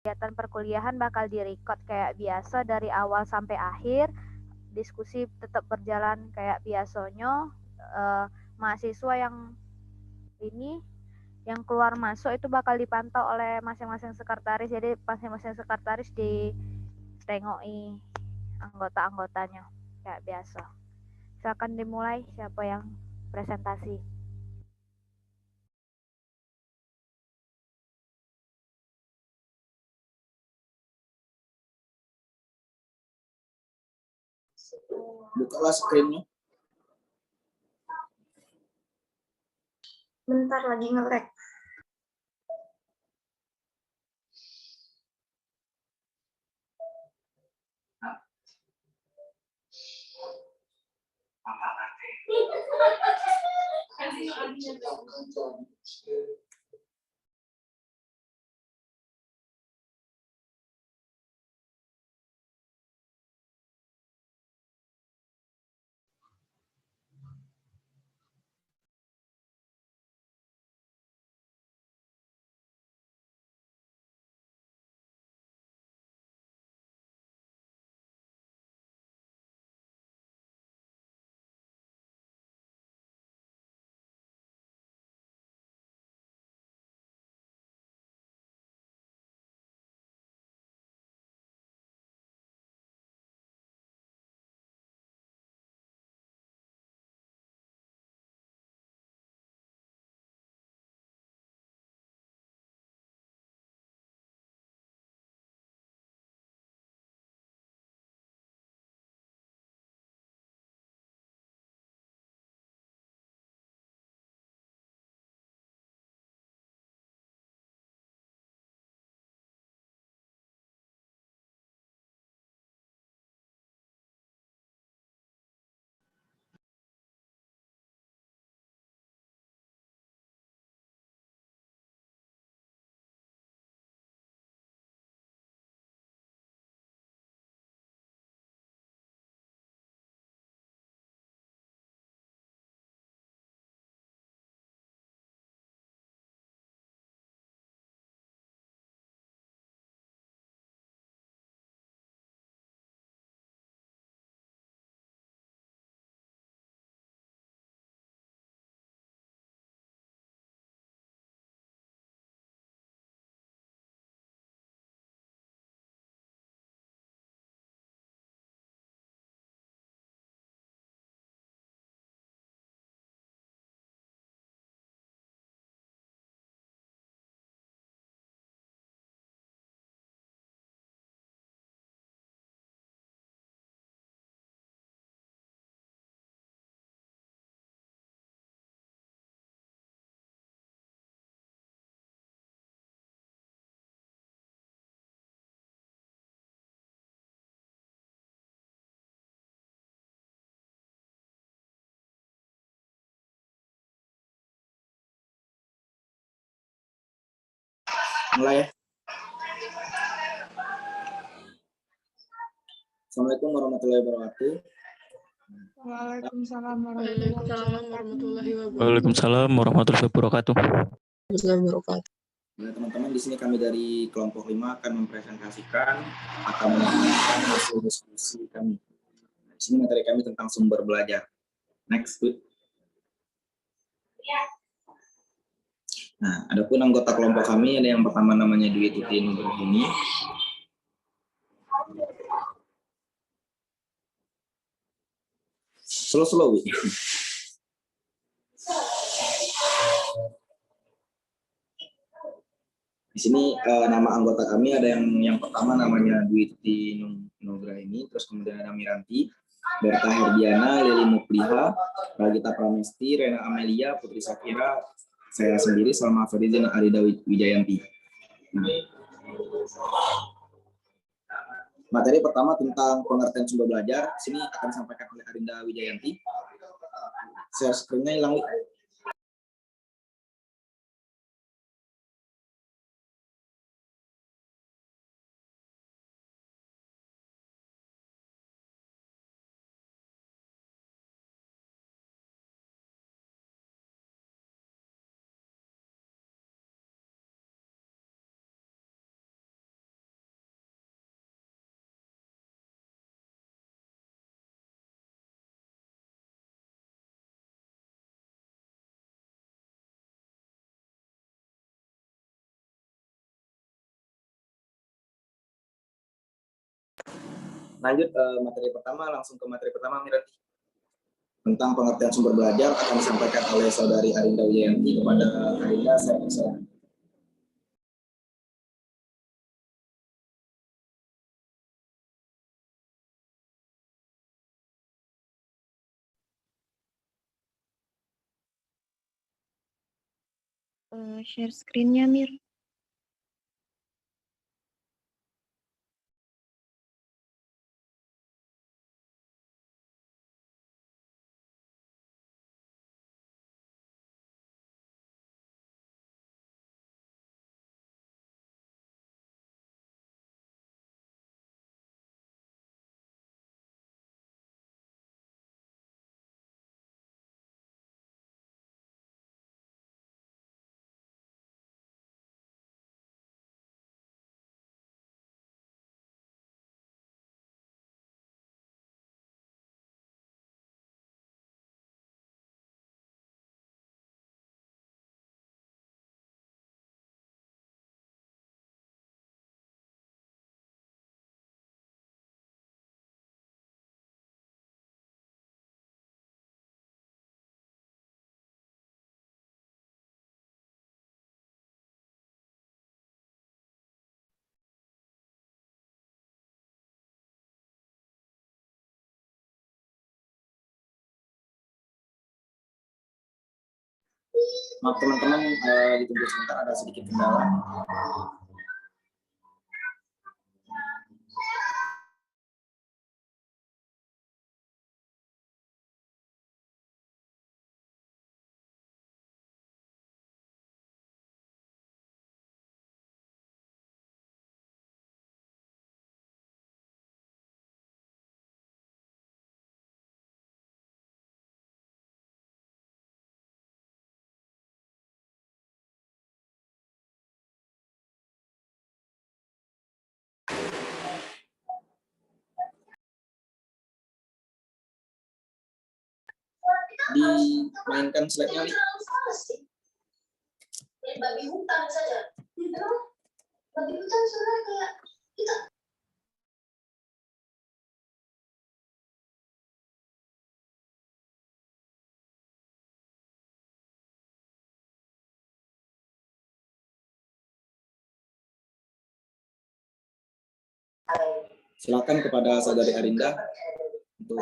kegiatan perkuliahan bakal direcord kayak biasa dari awal sampai akhir, diskusi tetap berjalan kayak biasanya. Mahasiswa yang keluar masuk itu bakal dipantau oleh masing-masing sekretaris, jadi masing-masing sekretaris ditengoki anggota-anggotanya kayak biasa. Silakan dimulai, siapa yang presentasi. Bukalah screen-nya. Bentar lagi nge-lag. Mulai ya. Assalamualaikum warahmatullahi wabarakatuh. Waalaikumsalam warahmatullahi wabarakatuh. Waalaikumsalam warahmatullahi wabarakatuh. Nah, teman-teman, di sini kami dari kelompok 5 akan mempresentasikan akan menyampaikan hasil diskusi kami. Nah, di sini materi kami tentang sumber belajar. Next, please. Nah, adapun anggota kelompok kami ada yang pertama namanya Dwi Tuti Nugraini. Slow. Di sini nama anggota kami ada yang pertama namanya Dwi Tuti Nugraini, terus kemudian ada Miranti, Berta Herdiana, Lili Mupliha, Ragita Pramesti, Rena Amelia, Putri Safira, saya sendiri Salma Fadizin Arida Wijayanti. Nah, materi pertama tentang pengertian sumber belajar, sini akan disampaikan oleh Arinda Wijayanti. Share screen-nya hilang. Lanjut materi pertama, langsung ke materi pertama, Miranti. Tentang pengertian sumber belajar akan disampaikan oleh Saudari Arinda Wijayanti. Kepada Arinda, saya persilakan. Share screen-nya, Mir. Maaf teman-teman, ditunggu sebentar, ada sedikit kendala. Dimainkan slide-nya, Li. Babi hutan saja. Babi hutan sebenarnya kayak kita. Silakan kepada Saudari Arinda untuk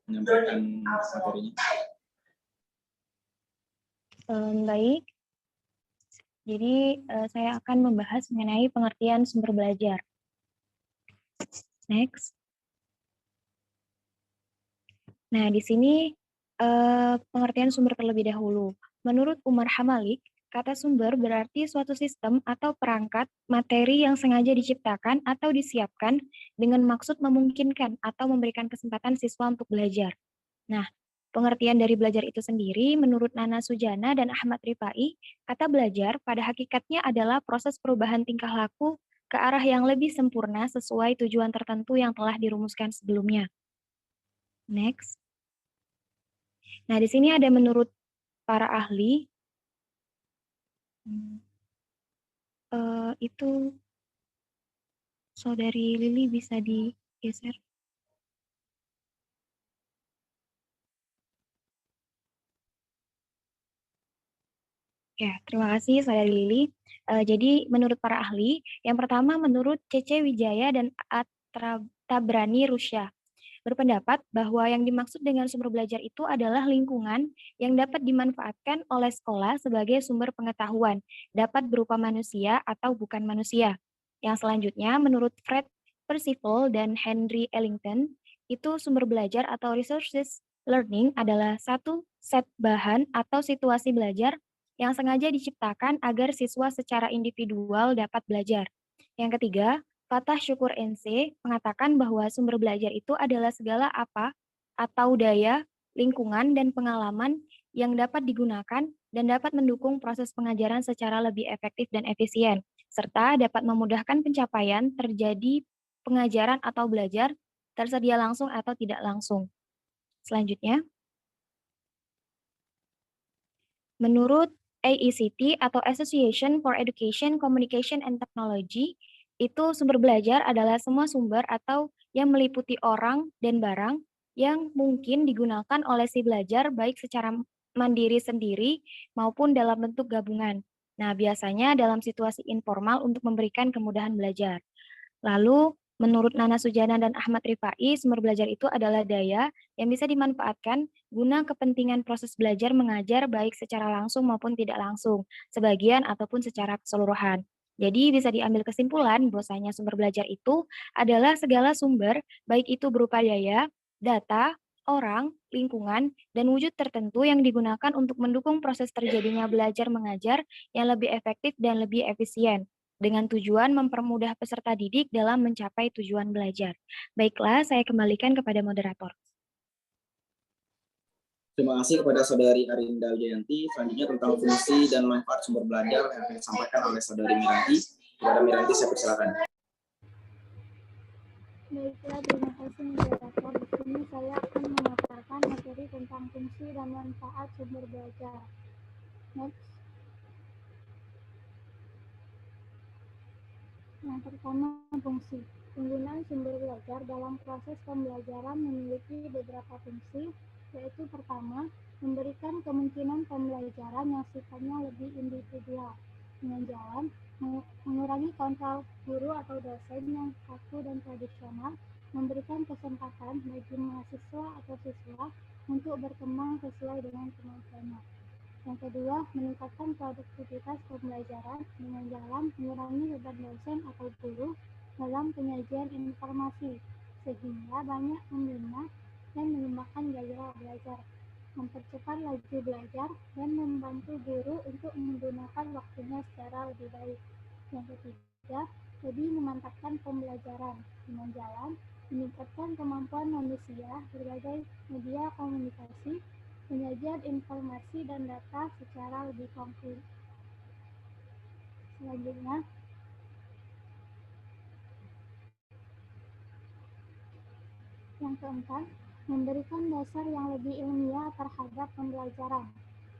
menyampaikan materinya. Baik. Jadi saya akan membahas mengenai pengertian sumber belajar. Next. Nah, di sini pengertian sumber terlebih dahulu. Menurut Umar Hamalik, kata sumber berarti suatu sistem atau perangkat materi yang sengaja diciptakan atau disiapkan dengan maksud memungkinkan atau memberikan kesempatan siswa untuk belajar. Nah, pengertian dari belajar itu sendiri menurut Nana Sujana dan Ahmad Rifai, kata belajar pada hakikatnya adalah proses perubahan tingkah laku ke arah yang lebih sempurna sesuai tujuan tertentu yang telah dirumuskan sebelumnya. Next. Nah, di sini ada menurut para ahli, itu Saudari Lili bisa digeser. Ya, terima kasih Saudari Lili. Jadi menurut para ahli, yang pertama menurut C.C. Wijaya dan Tabrani Rusya, berpendapat bahwa yang dimaksud dengan sumber belajar itu adalah lingkungan yang dapat dimanfaatkan oleh sekolah sebagai sumber pengetahuan, dapat berupa manusia atau bukan manusia. Yang selanjutnya, menurut Fred Percival dan Henry Ellington, itu sumber belajar atau resources learning adalah satu set bahan atau situasi belajar yang sengaja diciptakan agar siswa secara individual dapat belajar. Yang ketiga, Fatah Syukur NC mengatakan bahwa sumber belajar itu adalah segala apa atau daya, lingkungan, dan pengalaman yang dapat digunakan dan dapat mendukung proses pengajaran secara lebih efektif dan efisien, serta dapat memudahkan pencapaian terjadi pengajaran atau belajar tersedia langsung atau tidak langsung. Selanjutnya, menurut AECT atau Association for Education, Communication, and Technology, itu sumber belajar adalah semua sumber atau yang meliputi orang dan barang yang mungkin digunakan oleh si belajar baik secara mandiri sendiri maupun dalam bentuk gabungan. Nah, biasanya dalam situasi informal untuk memberikan kemudahan belajar. Lalu, menurut Nana Sujana dan Ahmad Rifai, sumber belajar itu adalah daya yang bisa dimanfaatkan guna kepentingan proses belajar mengajar baik secara langsung maupun tidak langsung, sebagian ataupun secara keseluruhan. Jadi bisa diambil kesimpulan bahwasanya sumber belajar itu adalah segala sumber, baik itu berupa daya, data, orang, lingkungan, dan wujud tertentu yang digunakan untuk mendukung proses terjadinya belajar mengajar yang lebih efektif dan lebih efisien dengan tujuan mempermudah peserta didik dalam mencapai tujuan belajar. Baiklah, saya kembalikan kepada moderator. Terima kasih kepada Saudari Arinda Wijayanti. Selanjutnya tentang fungsi dan manfaat sumber belajar yang akan disampaikan oleh Saudari Miranti. Kepada Miranti, saya persilakan. Baiklah, terima kasih moderator. Di sini saya akan memaparkan materi tentang fungsi dan manfaat sumber belajar. Next. Yang pertama, fungsi. Penggunaan sumber belajar dalam proses pembelajaran memiliki beberapa fungsi, yaitu pertama, memberikan kemungkinan pembelajaran yang sifatnya lebih individual, dengan jalan mengurangi kontrol guru atau dosen yang kaku dan tradisional, memberikan kesempatan bagi mahasiswa atau siswa untuk berkembang sesuai dengan kemampuannya. Yang kedua, meningkatkan produktivitas pembelajaran dengan jalan mengurangi beban dosen atau guru dalam penyajian informasi, sehingga banyak membina dan mengembangkan gairah belajar, mempercepat laju belajar, dan membantu guru untuk menggunakan waktunya secara lebih baik. Yang ketiga, lebih memantapkan pembelajaran dengan jalan meningkatkan kemampuan manusia berbagai media komunikasi, penyajian informasi dan data secara lebih konkret. Selanjutnya, yang keempat, memberikan dasar yang lebih ilmiah terhadap pembelajaran,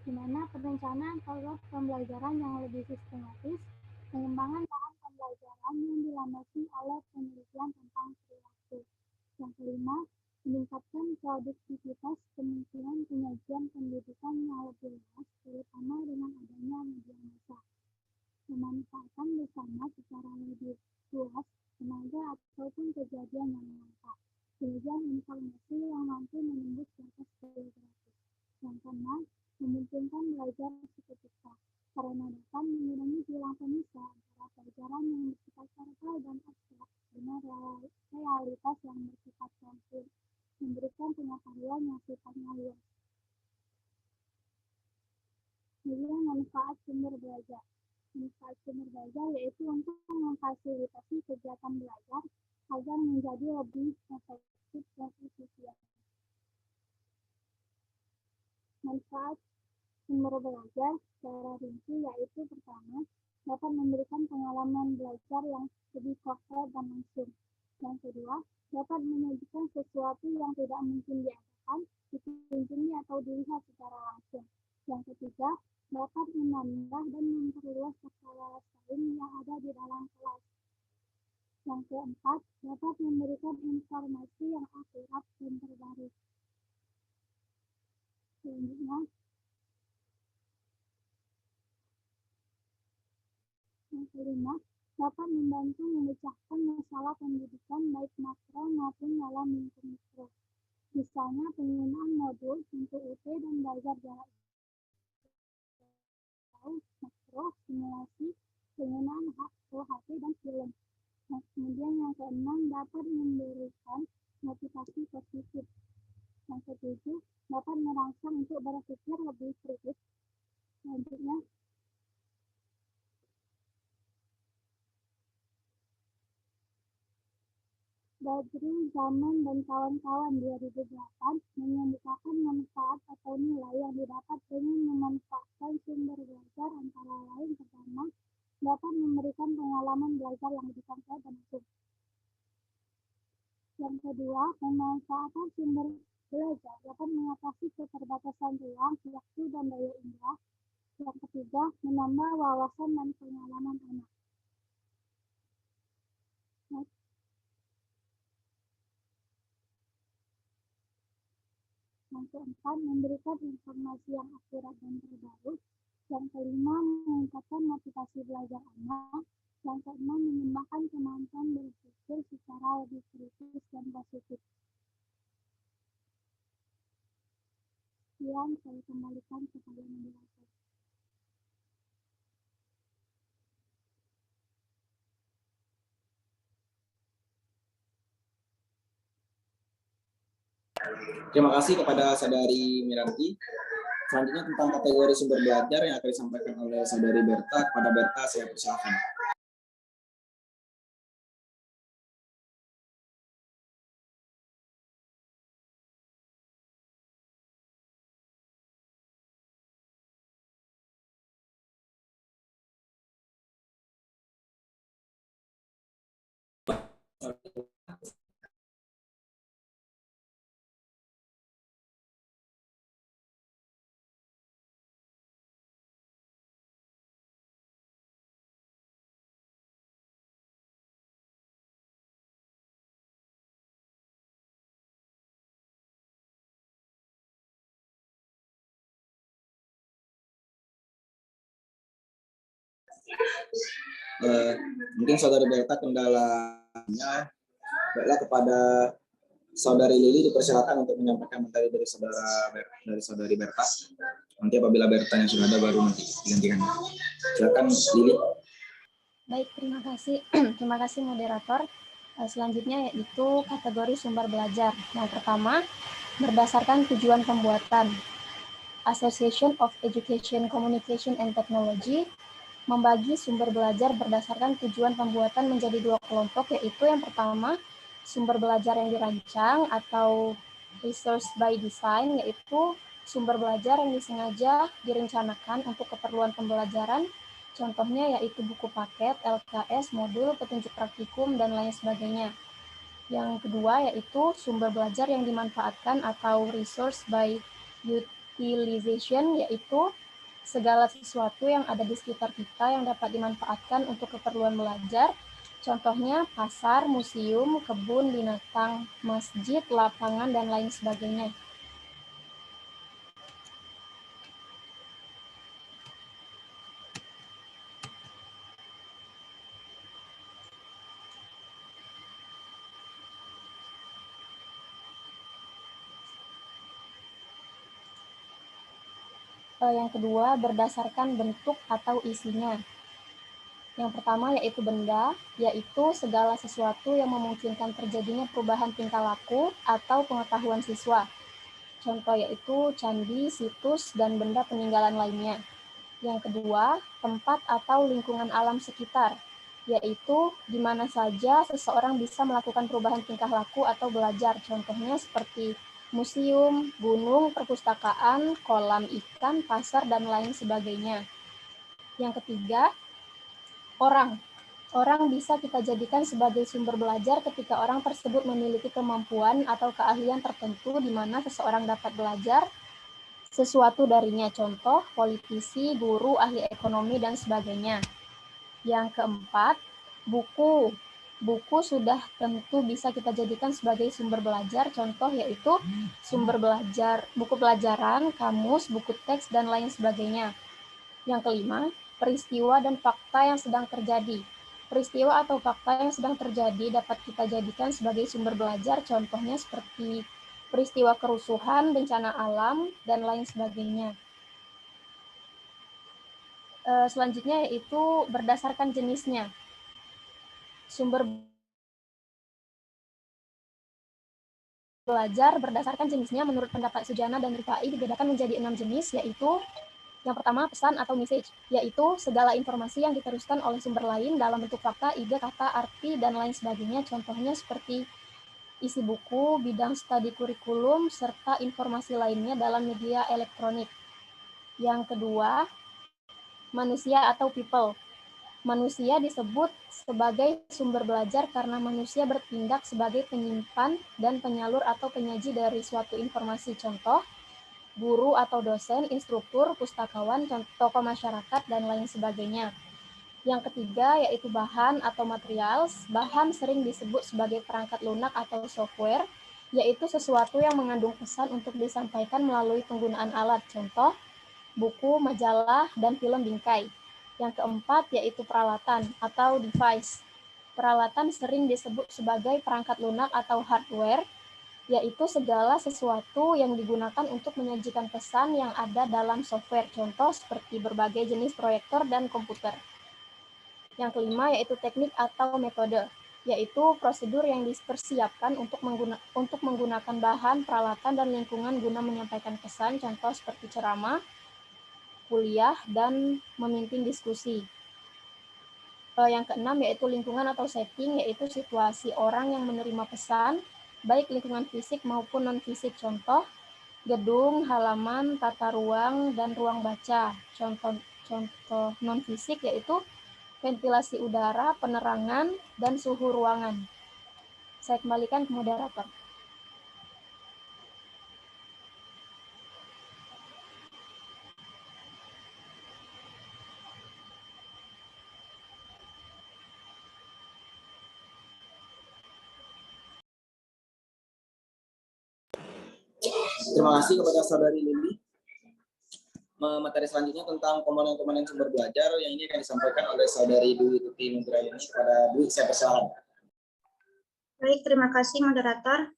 di mana perencanaan program pembelajaran yang lebih sistematis, pengembangan bahan pembelajaran yang dilandasi oleh penelitian tentang perilaku. Yang kelima, meningkatkan produktivitas kemungkinan penyajian pendidikan yang lebih luas, terutama dengan adanya media massa. Memanfaatkan bersama secara lebih luas tenaga ataupun kejadian yang nyata. Penyajian informasi yang mampu menembus batas geografis. Yang keenam, memungkinkan belajar seketika, karena dapat mengurangi bilang pemisah antara pelajaran yang bersifat verbal dan abstrak dengan realitas yang bersifat konkret, memberikan pengetahuan yang sifatnya luas. Kemudian manfaat sumber belajar. Manfaat sumber belajar yaitu untuk memfasilitasi kegiatan belajar agar menjadi lebih efektif dan efisien. Manfaat sumber belajar secara rinci yaitu pertama, dapat memberikan pengalaman belajar yang lebih konkret dan langsung. Yang kedua, dapat menyajikan sesuatu yang tidak mungkin diadakan, dikunjungi atau dilihat secara langsung. Yang ketiga, dapat menambah dan memperluas skala sains yang ada di dalam kelas. Yang keempat, dapat memberikan informasi yang akurat dan terbaru. Selanjutnya, yang kelima, dapat membantu memecahkan masalah pendidikan baik makro maupun dalam lingkup mikro. Misalnya penggunaan modul untuk UT dan belajar jarak jauh, makro, simulasi, penggunaan OHT dan film. Nah, kemudian yang keenam, dapat memberikan motivasi positif. Yang ketujuh, dapat merangsang untuk berpikir lebih kritis. Selanjutnya, Badri, Zaman, dan kawan-kawan 2008 mengemukakan manfaat atau nilai yang didapat dengan memanfaatkan sumber belajar antara lain pertama, dapat memberikan pengalaman belajar yang lebih konkret dan langsung. Yang kedua, pemanfaatan sumber belajar dapat mengatasi keterbatasan ruang, waktu, dan daya indera. Yang ketiga, menambah wawasan dan pengalaman anak. Yang keempat, memberikan informasi yang akurat dan terbaru. Yang kelima, meningkatkan motivasi belajar anak. Yang keenam, mengembangkan kemampuan berpikir secara lebih kritis dan positif. Sekian, saya kembalikan kepada moderator. Terima kasih kepada Saudari Miranti. Selanjutnya tentang kategori sumber belajar yang akan disampaikan oleh Saudari Berta. Kepada Berta, saya persilakan. Mungkin Saudari Berta kendalanya, baiklah kepada Saudari Lili dipersilakan untuk menyampaikan materi dari Saudari Berta. Nanti apabila Bertanya sudah ada baru nanti digantikan. Silakan Lili. Baik, terima kasih. Terima kasih moderator. Selanjutnya yaitu kategori sumber belajar. Yang pertama, berdasarkan tujuan pembuatan. Association of Education, Communication, and Technology membagi sumber belajar berdasarkan tujuan pembuatan menjadi dua kelompok, yaitu yang pertama, sumber belajar yang dirancang atau resource by design, yaitu sumber belajar yang disengaja direncanakan untuk keperluan pembelajaran. Contohnya yaitu buku paket, LKS, modul, petunjuk praktikum, dan lain sebagainya. Yang kedua yaitu sumber belajar yang dimanfaatkan atau resource by utilization, yaitu segala sesuatu yang ada di sekitar kita yang dapat dimanfaatkan untuk keperluan belajar. Contohnya pasar, museum, kebun binatang, masjid, lapangan, dan lain sebagainya. Yang kedua, berdasarkan bentuk atau isinya. Yang pertama yaitu benda, yaitu segala sesuatu yang memungkinkan terjadinya perubahan tingkah laku atau pengetahuan siswa. Contoh yaitu candi, situs, dan benda peninggalan lainnya. Yang kedua, tempat atau lingkungan alam sekitar, yaitu di mana saja seseorang bisa melakukan perubahan tingkah laku atau belajar. Contohnya seperti museum, gunung, perpustakaan, kolam ikan, pasar, dan lain sebagainya. Yang ketiga, orang. Orang bisa kita jadikan sebagai sumber belajar ketika orang tersebut memiliki kemampuan atau keahlian tertentu di mana seseorang dapat belajar sesuatu darinya. Contoh, politisi, guru, ahli ekonomi, dan sebagainya. Yang keempat, buku. Buku sudah tentu bisa kita jadikan sebagai sumber belajar. Contoh yaitu sumber belajar, buku pelajaran, kamus, buku teks, dan lain sebagainya. Yang kelima, peristiwa dan fakta yang sedang terjadi. Peristiwa atau fakta yang sedang terjadi dapat kita jadikan sebagai sumber belajar. Contohnya seperti peristiwa kerusuhan, bencana alam, dan lain sebagainya. Selanjutnya yaitu berdasarkan jenisnya. Sumber belajar berdasarkan jenisnya menurut pendapat Sujana dan Rifai dibedakan menjadi 6 jenis, yaitu yang pertama pesan atau message, yaitu segala informasi yang diteruskan oleh sumber lain dalam bentuk fakta, ide, kata, arti, dan lain sebagainya. Contohnya seperti isi buku, bidang studi kurikulum, serta informasi lainnya dalam media elektronik. Yang kedua, manusia atau people. Manusia disebut sebagai sumber belajar karena manusia bertindak sebagai penyimpan dan penyalur atau penyaji dari suatu informasi. Contoh, guru atau dosen, instruktur, pustakawan, tokoh masyarakat, dan lain sebagainya. Yang ketiga yaitu bahan atau materials. Bahan sering disebut sebagai perangkat lunak atau software. yaitu sesuatu yang mengandung pesan untuk disampaikan melalui penggunaan alat, contoh buku, majalah, dan film bingkai. Yang keempat yaitu peralatan atau device. Peralatan sering disebut sebagai perangkat lunak atau hardware, yaitu segala sesuatu yang digunakan untuk menyajikan pesan yang ada dalam software, contoh seperti berbagai jenis proyektor dan komputer. Yang kelima yaitu teknik atau metode, yaitu prosedur yang dipersiapkan untuk menggunakan bahan, peralatan, dan lingkungan guna menyampaikan pesan, contoh seperti ceramah, kuliah, dan memimpin diskusi. Yang keenam yaitu lingkungan atau setting, yaitu situasi orang yang menerima pesan, baik lingkungan fisik maupun non-fisik, contoh gedung, halaman, tata ruang, dan ruang baca. Contoh non-fisik yaitu ventilasi udara, penerangan, dan suhu ruangan. Saya kembalikan ke moderator. Terima kasih kepada saudari Lili. Materi selanjutnya tentang komponen-komponen sumber belajar yang ini akan disampaikan oleh saudari Dwi Tuti Nugraini. Kepada Dwi, saya persilakan. Baik, terima kasih moderator.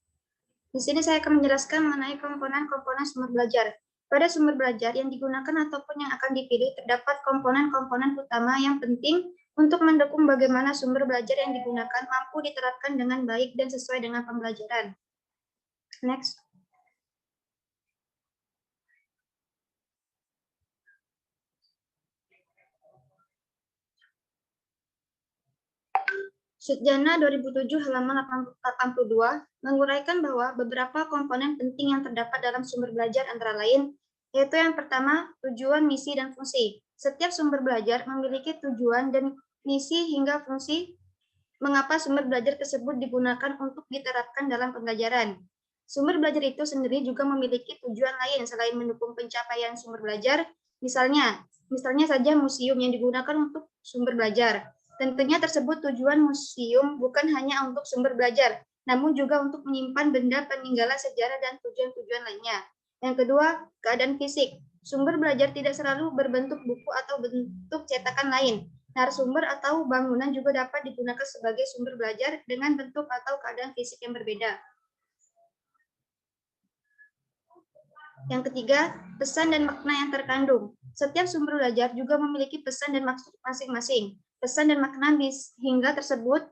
Di sini saya akan menjelaskan mengenai komponen-komponen sumber belajar. Pada sumber belajar yang digunakan ataupun yang akan dipilih, terdapat komponen-komponen utama yang penting untuk mendukung bagaimana sumber belajar yang digunakan mampu diterapkan dengan baik dan sesuai dengan pembelajaran. Next. Sutjana 2007 halaman 82 menguraikan bahwa beberapa komponen penting yang terdapat dalam sumber belajar antara lain, yaitu yang pertama, tujuan, misi, dan fungsi. Setiap sumber belajar memiliki tujuan dan misi hingga fungsi mengapa sumber belajar tersebut digunakan untuk diterapkan dalam pembelajaran. Sumber belajar itu sendiri juga memiliki tujuan lain selain mendukung pencapaian sumber belajar, misalnya saja museum yang digunakan untuk sumber belajar. Tentunya tersebut tujuan museum bukan hanya untuk sumber belajar, namun juga untuk menyimpan benda peninggalan sejarah dan tujuan-tujuan lainnya. Yang kedua, keadaan fisik. Sumber belajar tidak selalu berbentuk buku atau bentuk cetakan lain. Narasumber atau bangunan juga dapat digunakan sebagai sumber belajar dengan bentuk atau keadaan fisik yang berbeda. Yang ketiga, pesan dan makna yang terkandung. Setiap sumber belajar juga memiliki pesan dan maksud masing-masing. Pesan dan makna hingga tersebut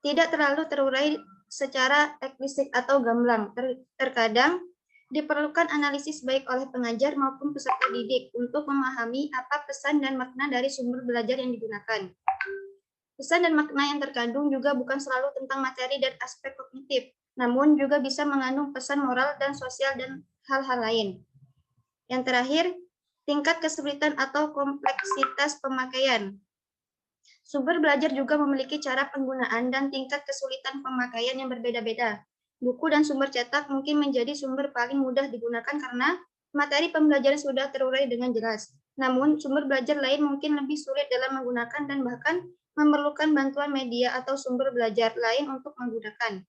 tidak terlalu terurai secara eksplisit atau gamblang. Terkadang diperlukan analisis baik oleh pengajar maupun peserta didik untuk memahami apa pesan dan makna dari sumber belajar yang digunakan. Pesan dan makna yang terkandung juga bukan selalu tentang materi dan aspek kognitif, namun juga bisa mengandung pesan moral dan sosial dan hal-hal lain. Yang terakhir, tingkat kesulitan atau kompleksitas pemakaian. Sumber belajar juga memiliki cara penggunaan dan tingkat kesulitan pemakaian yang berbeda-beda. Buku dan sumber cetak mungkin menjadi sumber paling mudah digunakan karena materi pembelajaran sudah terurai dengan jelas. Namun, sumber belajar lain mungkin lebih sulit dalam menggunakan dan bahkan memerlukan bantuan media atau sumber belajar lain untuk menggunakan.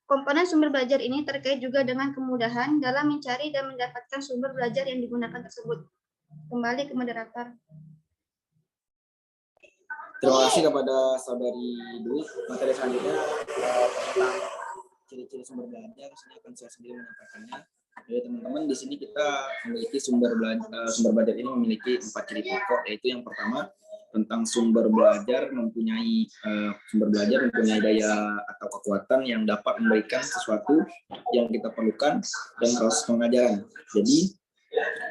Komponen sumber belajar ini terkait juga dengan kemudahan dalam mencari dan mendapatkan sumber belajar yang digunakan tersebut. Kembali ke moderator. Terima kasih kepada saudari Dwi. Materi selanjutnya tentang ciri-ciri sumber belajar, sini akan saya sendiri menyampaikannya. Jadi teman-teman, di sini kita memiliki sumber belajar ini memiliki 4 ciri pokok, yaitu yang pertama tentang sumber belajar mempunyai daya atau kekuatan yang dapat memberikan sesuatu yang kita perlukan dan proses pengajaran. Jadi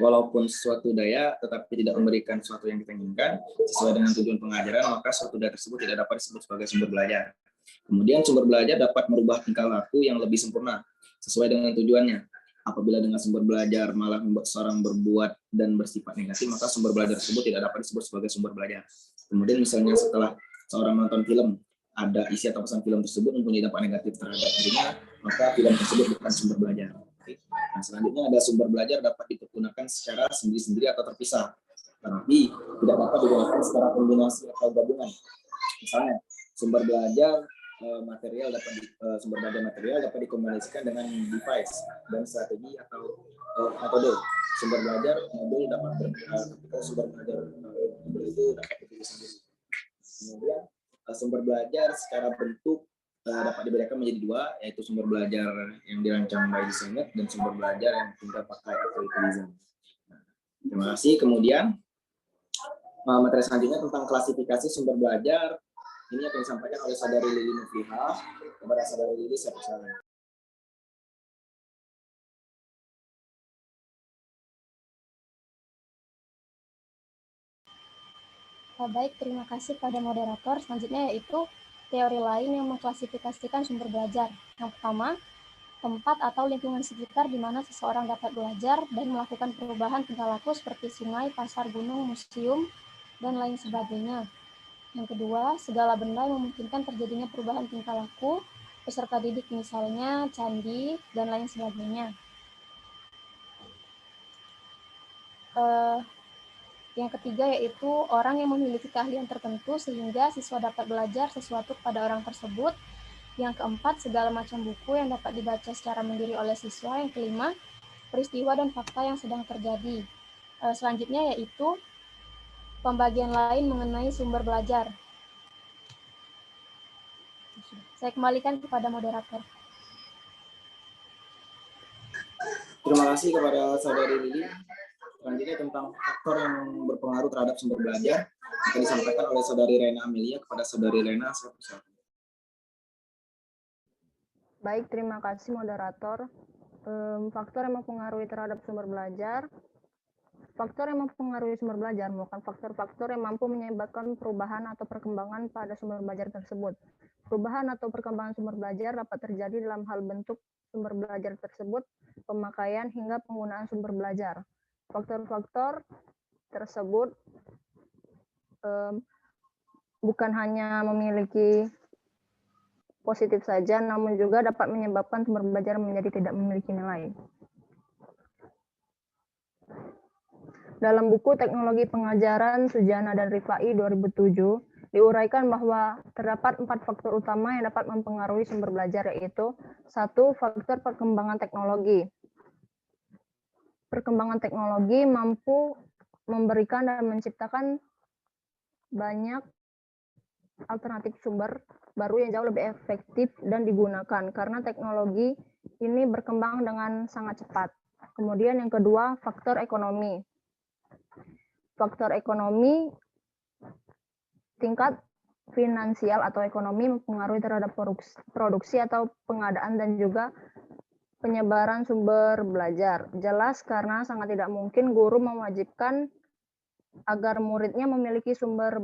walaupun suatu daya tetapi tidak memberikan sesuatu yang kita inginkan sesuai dengan tujuan pengajaran, maka suatu daya tersebut tidak dapat disebut sebagai sumber belajar. Kemudian sumber belajar dapat merubah tingkah laku yang lebih sempurna sesuai dengan tujuannya. Apabila dengan sumber belajar malah membuat seorang berbuat dan bersifat negatif, maka sumber belajar tersebut tidak dapat disebut sebagai sumber belajar. Kemudian misalnya setelah seorang menonton film, ada isi atau pesan film tersebut mempunyai dampak negatif terhadap dirinya, maka film tersebut bukan sumber belajar. Nah, selanjutnya ada sumber belajar dapat digunakan secara sendiri-sendiri atau terpisah, tapi tidak dapat digunakan secara kombinasi atau gabungan. Misalnya, sumber belajar sumber belajar material dapat dikombinasikan dengan device dan strategi atau metode. Sumber belajar modul dapat ketika sumber belajar itu dapat dipilih sendiri. Kemudian sumber belajar secara bentuk dapat dibedakan menjadi dua, yaitu sumber belajar yang dirancang by designer dan sumber belajar yang tinggal pakai atau design. Terima kasih. Kemudian materi selanjutnya tentang klasifikasi sumber belajar. Ini akan disampaikan oleh Saudari Lili Nufliha. Kepada Saudari Lili, saya persilakan. Baik, terima kasih pada moderator. Selanjutnya yaitu teori lain yang mengklasifikasikan sumber belajar. Yang pertama, tempat atau lingkungan sekitar di mana seseorang dapat belajar dan melakukan perubahan tingkah laku seperti sungai, pasar, gunung, museum, dan lain sebagainya. Yang kedua, segala benda yang memungkinkan terjadinya perubahan tingkah laku, peserta didik misalnya candi, dan lain sebagainya. Yang ketiga yaitu orang yang memiliki keahlian tertentu sehingga siswa dapat belajar sesuatu kepada orang tersebut. Yang keempat, segala macam buku yang dapat dibaca secara mandiri oleh siswa. Yang kelima, peristiwa dan fakta yang sedang terjadi. Selanjutnya yaitu pembagian lain mengenai sumber belajar. Saya kembalikan kepada moderator. Terima kasih kepada Saudari Lili. Selanjutnya tentang faktor yang berpengaruh terhadap sumber belajar akan disampaikan oleh Saudari Rena Amelia. Kepada Saudari Rena, saya persilakan. Baik, terima kasih moderator. Faktor yang mempengaruhi terhadap sumber belajar. Faktor yang mempengaruhi sumber belajar merupakan faktor-faktor yang mampu menyebabkan perubahan atau perkembangan pada sumber belajar tersebut. Perubahan atau perkembangan sumber belajar dapat terjadi dalam hal bentuk sumber belajar tersebut, pemakaian, hingga penggunaan sumber belajar. Faktor-faktor tersebut bukan hanya memiliki positif saja, namun juga dapat menyebabkan sumber belajar menjadi tidak memiliki nilai. Dalam buku Teknologi Pengajaran Sujana dan Rifai 2007, diuraikan bahwa terdapat 4 faktor utama yang dapat mempengaruhi sumber belajar, yaitu 1. Faktor perkembangan teknologi. Perkembangan teknologi mampu memberikan dan menciptakan banyak alternatif sumber baru yang jauh lebih efektif dan digunakan karena teknologi ini berkembang dengan sangat cepat. Kemudian yang kedua, faktor ekonomi. Faktor ekonomi, tingkat finansial atau ekonomi mempengaruhi terhadap produksi atau pengadaan dan juga penyebaran sumber belajar. Jelas karena sangat tidak mungkin guru mewajibkan agar muridnya memiliki sumber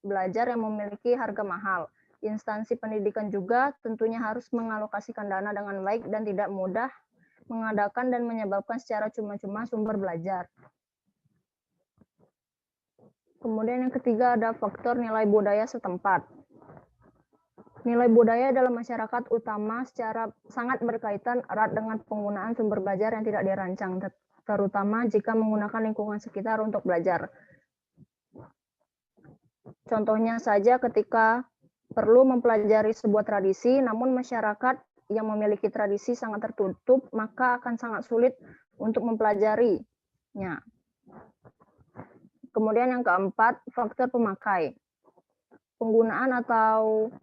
belajar yang memiliki harga mahal. Instansi pendidikan juga tentunya harus mengalokasikan dana dengan baik dan tidak mudah mengadakan dan menyebabkan secara cuma-cuma sumber belajar. Kemudian yang ketiga ada faktor nilai budaya setempat. Nilai budaya dalam masyarakat utama secara sangat berkaitan erat dengan penggunaan sumber belajar yang tidak dirancang, terutama jika menggunakan lingkungan sekitar untuk belajar. Contohnya saja ketika perlu mempelajari sebuah tradisi, namun masyarakat yang memiliki tradisi sangat tertutup, maka akan sangat sulit untuk mempelajarinya. Kemudian yang keempat, faktor pemakai. Penggunaan atau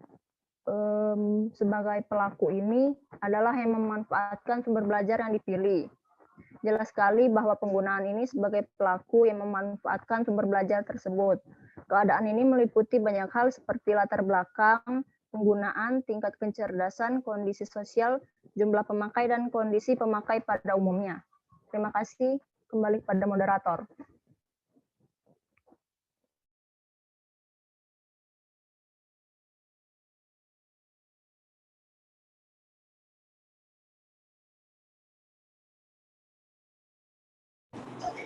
sebagai pelaku ini adalah yang memanfaatkan sumber belajar yang dipilih. Jelas sekali bahwa penggunaan ini sebagai pelaku yang memanfaatkan sumber belajar tersebut. Keadaan ini meliputi banyak hal seperti latar belakang, penggunaan, tingkat kecerdasan, kondisi sosial, jumlah pemakai, dan kondisi pemakai pada umumnya. Terima kasih. Kembali pada moderator.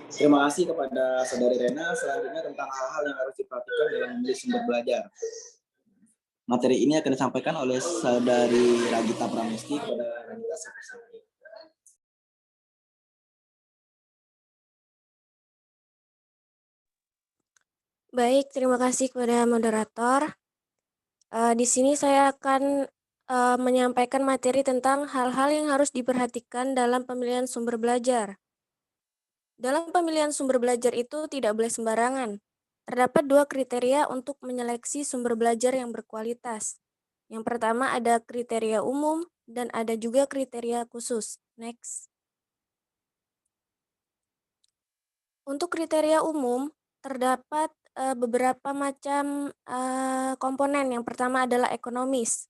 Terima kasih kepada Saudari Rena. Selanjutnya tentang hal-hal yang harus diperhatikan dalam memilih sumber belajar. Materi ini akan disampaikan oleh Saudari Ragita Pramesti. Kepada Ragita, saya persilakan. Baik, terima kasih kepada moderator. Di sini saya akan menyampaikan materi tentang hal-hal yang harus diperhatikan dalam pemilihan sumber belajar. Dalam pemilihan sumber belajar itu tidak boleh sembarangan. Terdapat 2 kriteria untuk menyeleksi sumber belajar yang berkualitas. Yang pertama ada kriteria umum dan ada juga kriteria khusus. Next. Untuk kriteria umum, terdapat beberapa macam komponen. Yang pertama adalah ekonomis.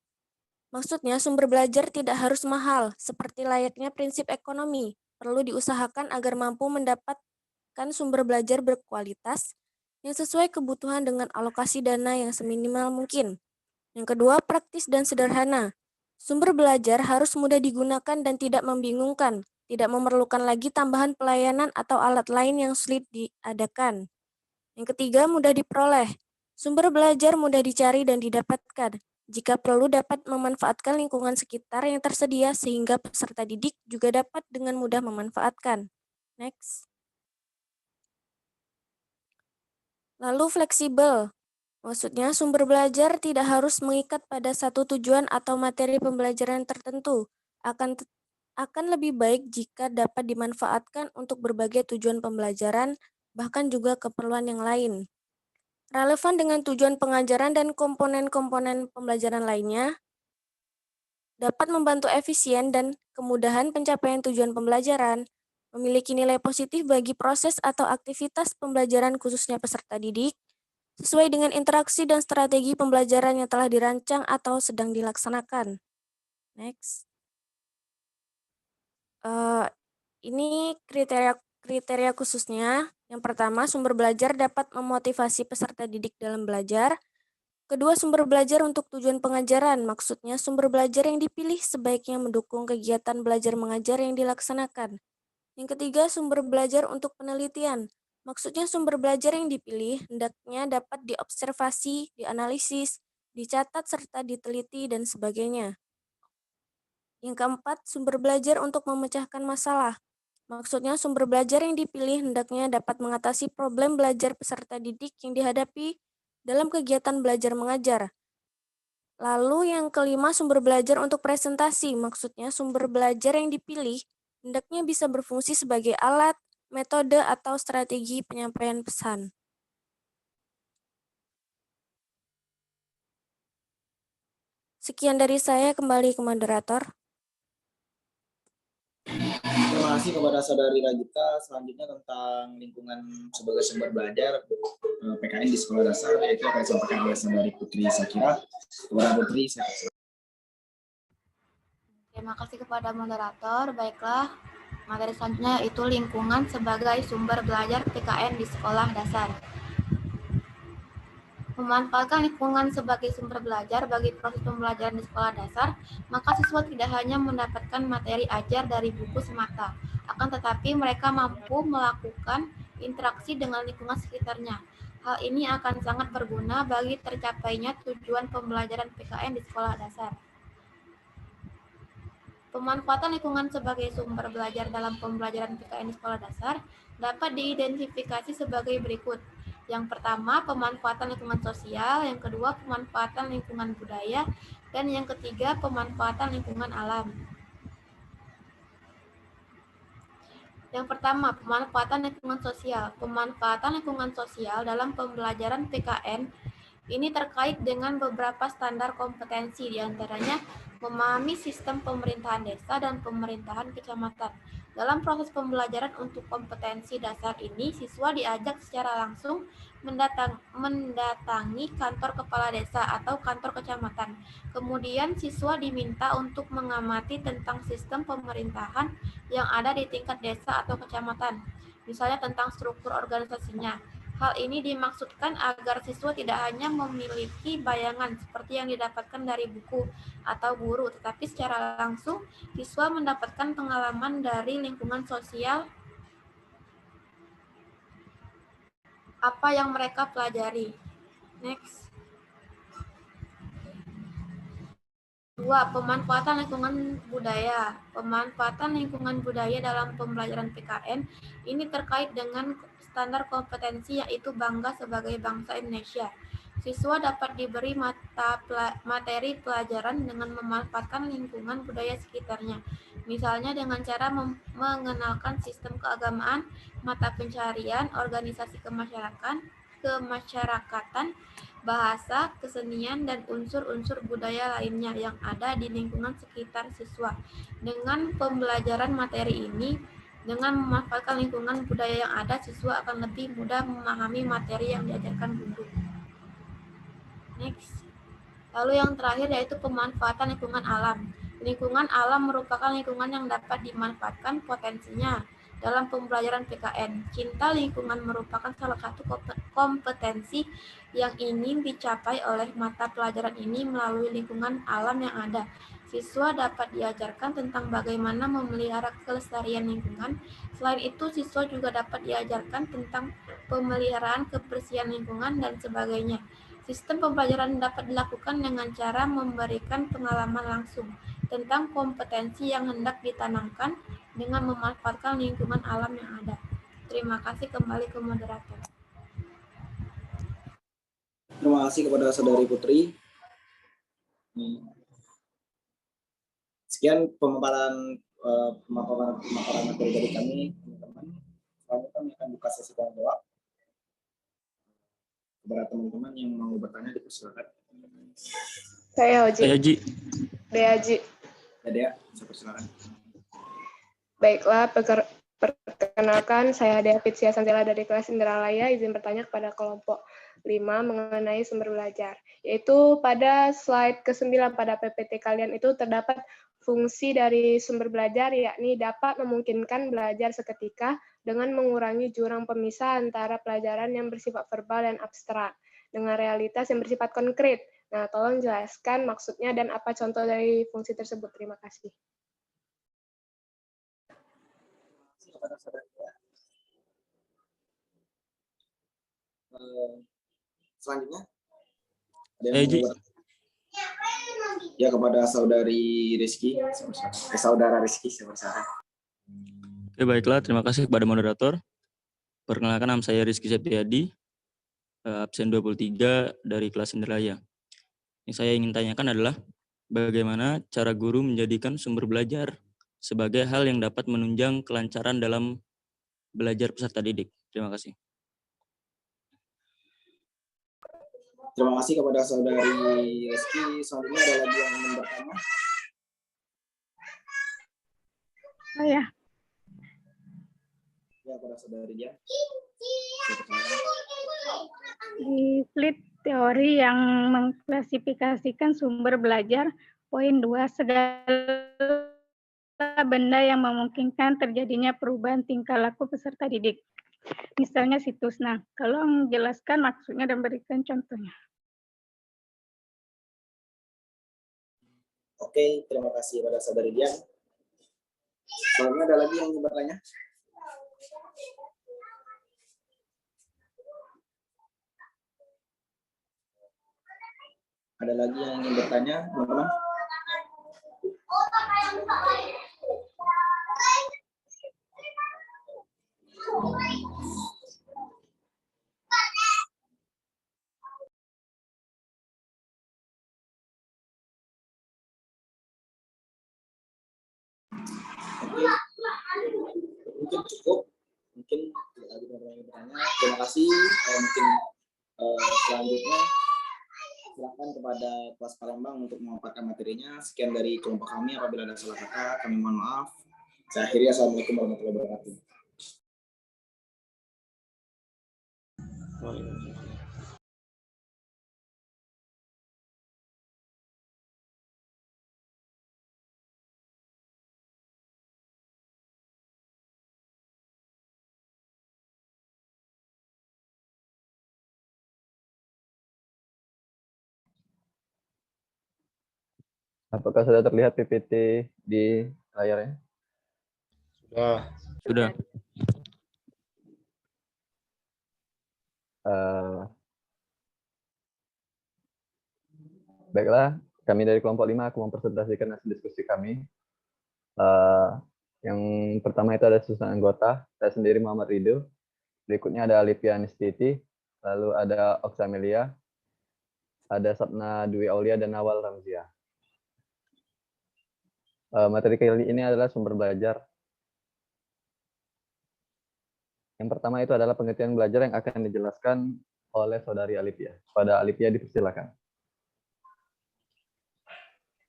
Maksudnya sumber belajar tidak harus mahal, seperti layaknya prinsip ekonomi. Perlu diusahakan agar mampu mendapatkan sumber belajar berkualitas yang sesuai kebutuhan dengan alokasi dana yang seminimal mungkin. Yang kedua, praktis dan sederhana. Sumber belajar harus mudah digunakan dan tidak membingungkan, tidak memerlukan lagi tambahan pelayanan atau alat lain yang sulit diadakan. Yang ketiga, mudah diperoleh. Sumber belajar mudah dicari dan didapatkan. Jika perlu dapat memanfaatkan lingkungan sekitar yang tersedia sehingga peserta didik juga dapat dengan mudah memanfaatkan. Next. Lalu fleksibel. Maksudnya sumber belajar tidak harus mengikat pada satu tujuan atau materi pembelajaran tertentu. Akan lebih baik jika dapat dimanfaatkan untuk berbagai tujuan pembelajaran, bahkan juga keperluan yang lain. Relevan dengan tujuan pengajaran dan komponen-komponen pembelajaran lainnya, dapat membantu efisien dan kemudahan pencapaian tujuan pembelajaran, memiliki nilai positif bagi proses atau aktivitas pembelajaran khususnya peserta didik, sesuai dengan interaksi dan strategi pembelajaran yang telah dirancang atau sedang dilaksanakan. Next. Ini kriteria khususnya. Yang pertama, sumber belajar dapat memotivasi peserta didik dalam belajar. Kedua, sumber belajar untuk tujuan pengajaran. Maksudnya, sumber belajar yang dipilih sebaiknya mendukung kegiatan belajar mengajar yang dilaksanakan. Yang ketiga, sumber belajar untuk penelitian. Maksudnya, sumber belajar yang dipilih hendaknya dapat diobservasi, dianalisis, dicatat, serta diteliti, dan sebagainya. Yang keempat, sumber belajar untuk memecahkan masalah. Maksudnya sumber belajar yang dipilih hendaknya dapat mengatasi problem belajar peserta didik yang dihadapi dalam kegiatan belajar mengajar. Lalu yang kelima, sumber belajar untuk presentasi. Maksudnya sumber belajar yang dipilih hendaknya bisa berfungsi sebagai alat, metode, atau strategi penyampaian pesan. Sekian dari saya, kembali ke moderator. Terima kasih kepada Saudari Ragita. Selanjutnya tentang lingkungan sebagai sumber belajar PKN di sekolah dasar, yaitu akan disampaikan oleh Saudari Putri Sakira. Kepada Putri, saya kasih. Terima kasih kepada moderator. Baiklah, materi selanjutnya yaitu lingkungan sebagai sumber belajar PKN di sekolah dasar. Memanfaatkan lingkungan sebagai sumber belajar bagi proses pembelajaran di sekolah dasar, maka siswa tidak hanya mendapatkan materi ajar dari buku semata, akan tetapi mereka mampu melakukan interaksi dengan lingkungan sekitarnya. Hal ini akan sangat berguna bagi tercapainya tujuan pembelajaran PKN di sekolah dasar. Pemanfaatan lingkungan sebagai sumber belajar dalam pembelajaran PKN di sekolah dasar dapat diidentifikasi sebagai berikut. Yang pertama, pemanfaatan lingkungan sosial. Yang kedua, pemanfaatan lingkungan budaya. Dan yang ketiga, pemanfaatan lingkungan alam. Yang pertama, pemanfaatan lingkungan sosial. Pemanfaatan lingkungan sosial dalam pembelajaran PKN ini terkait dengan beberapa standar kompetensi, diantaranya memahami sistem pemerintahan desa dan pemerintahan kecamatan. Dalam proses pembelajaran untuk kompetensi dasar ini, siswa diajak secara langsung mendatangi kantor kepala desa atau kantor kecamatan. Kemudian siswa diminta untuk mengamati tentang sistem pemerintahan yang ada di tingkat desa atau kecamatan, misalnya tentang struktur organisasinya. Hal ini dimaksudkan agar siswa tidak hanya memiliki bayangan seperti yang didapatkan dari buku atau guru, tetapi secara langsung siswa mendapatkan pengalaman dari lingkungan sosial apa yang mereka pelajari. Next. 2. Pemanfaatan lingkungan budaya. Pemanfaatan lingkungan budaya dalam pembelajaran PKN ini terkait dengan standar kompetensi, yaitu bangga sebagai bangsa Indonesia. Siswa dapat diberi materi pelajaran dengan memanfaatkan lingkungan budaya sekitarnya, misalnya dengan cara mengenalkan sistem keagamaan, mata pencaharian, organisasi kemasyarakatan, bahasa, kesenian, dan unsur-unsur budaya lainnya yang ada di lingkungan sekitar siswa. Dengan pembelajaran materi ini, dengan memanfaatkan lingkungan budaya yang ada, siswa akan lebih mudah memahami materi yang diajarkan guru. Next. Lalu yang terakhir yaitu pemanfaatan lingkungan alam. Lingkungan alam merupakan lingkungan yang dapat dimanfaatkan potensinya. Dalam pembelajaran PKN, cinta lingkungan merupakan salah satu kompetensi yang ingin dicapai oleh mata pelajaran ini melalui lingkungan alam yang ada. Siswa dapat diajarkan tentang bagaimana memelihara kelestarian lingkungan. Selain itu, siswa juga dapat diajarkan tentang pemeliharaan kebersihan lingkungan dan sebagainya. Sistem pembelajaran dapat dilakukan dengan cara memberikan pengalaman langsung tentang kompetensi yang hendak ditanamkan dengan memanfaatkan lingkungan alam yang ada. Terima kasih, kembali ke moderator. Terima kasih kepada Saudari Putri. Sekian pemaparan materi dari kami, teman-teman. Selanjutnya kami akan buka sesi tanya jawab. Kepada teman-teman yang mau bertanya, dipersilakan. Saya Haji. Dea Haji. Ya, Dea, saya persilakan. Baiklah, perkenalkan saya Dea Fitsia Santila dari kelas Indralaya, izin bertanya kepada kelompok 5 mengenai sumber belajar. Yaitu pada slide ke-9 pada PPT kalian itu terdapat fungsi dari sumber belajar, yakni dapat memungkinkan belajar seketika dengan mengurangi jurang pemisah antara pelajaran yang bersifat verbal dan abstrak dengan realitas yang bersifat konkret. Nah, tolong jelaskan maksudnya dan apa contoh dari fungsi tersebut. Terima kasih. Selanjutnya ada yang ya, kepada saudari Rizky, saudara Rizky, saya persilakan. Oke, baiklah, terima kasih kepada moderator. Perkenalkan, nama saya Rizky Septiadi, absen 23 dari kelas Indralaya. Yang saya ingin tanyakan adalah bagaimana cara guru menjadikan sumber belajar sebagai hal yang dapat menunjang kelancaran dalam belajar peserta didik. Terima kasih. Terima kasih kepada saudari Rizky. Selanjutnya ada lagi yang ingin bertanya? Saya. Ya, kepada saudari Jan. Di slide teori yang mengklasifikasikan sumber belajar, poin 2, segala benda yang memungkinkan terjadinya perubahan tingkah laku peserta didik. Misalnya situs. Nah, tolong jelaskan maksudnya dan berikan contohnya. Oke, terima kasih pada saudari Dian. Selanjutnya ada lagi yang ingin bertanya? Ada lagi yang ingin bertanya, teman-teman? Mungkin cukup, mungkin lagi bertanya. Terima kasih. Mungkin selanjutnya silakan kepada kelas Palembang untuk memaparkan materinya. Sekian dari kelompok kami. Apabila ada salah kata, kami mohon maaf. Saya akhiri. Assalamualaikum warahmatullahi wabarakatuh. Apakah sudah terlihat PPT di layarnya? Sudah. Baiklah, kami dari kelompok 5 akan mempresentasikan hasil diskusi kami. Yang pertama itu ada susunan anggota, saya sendiri Muhammad Ridho. Berikutnya ada Alivia Nistiti, lalu ada Oksamelia, ada Sapna Dwi Aulia dan Nawal Ramziah. Materi kali ini adalah sumber belajar. Yang pertama itu adalah pengertian belajar yang akan dijelaskan oleh Saudari Alipia. Pada Alipia dipersilakan.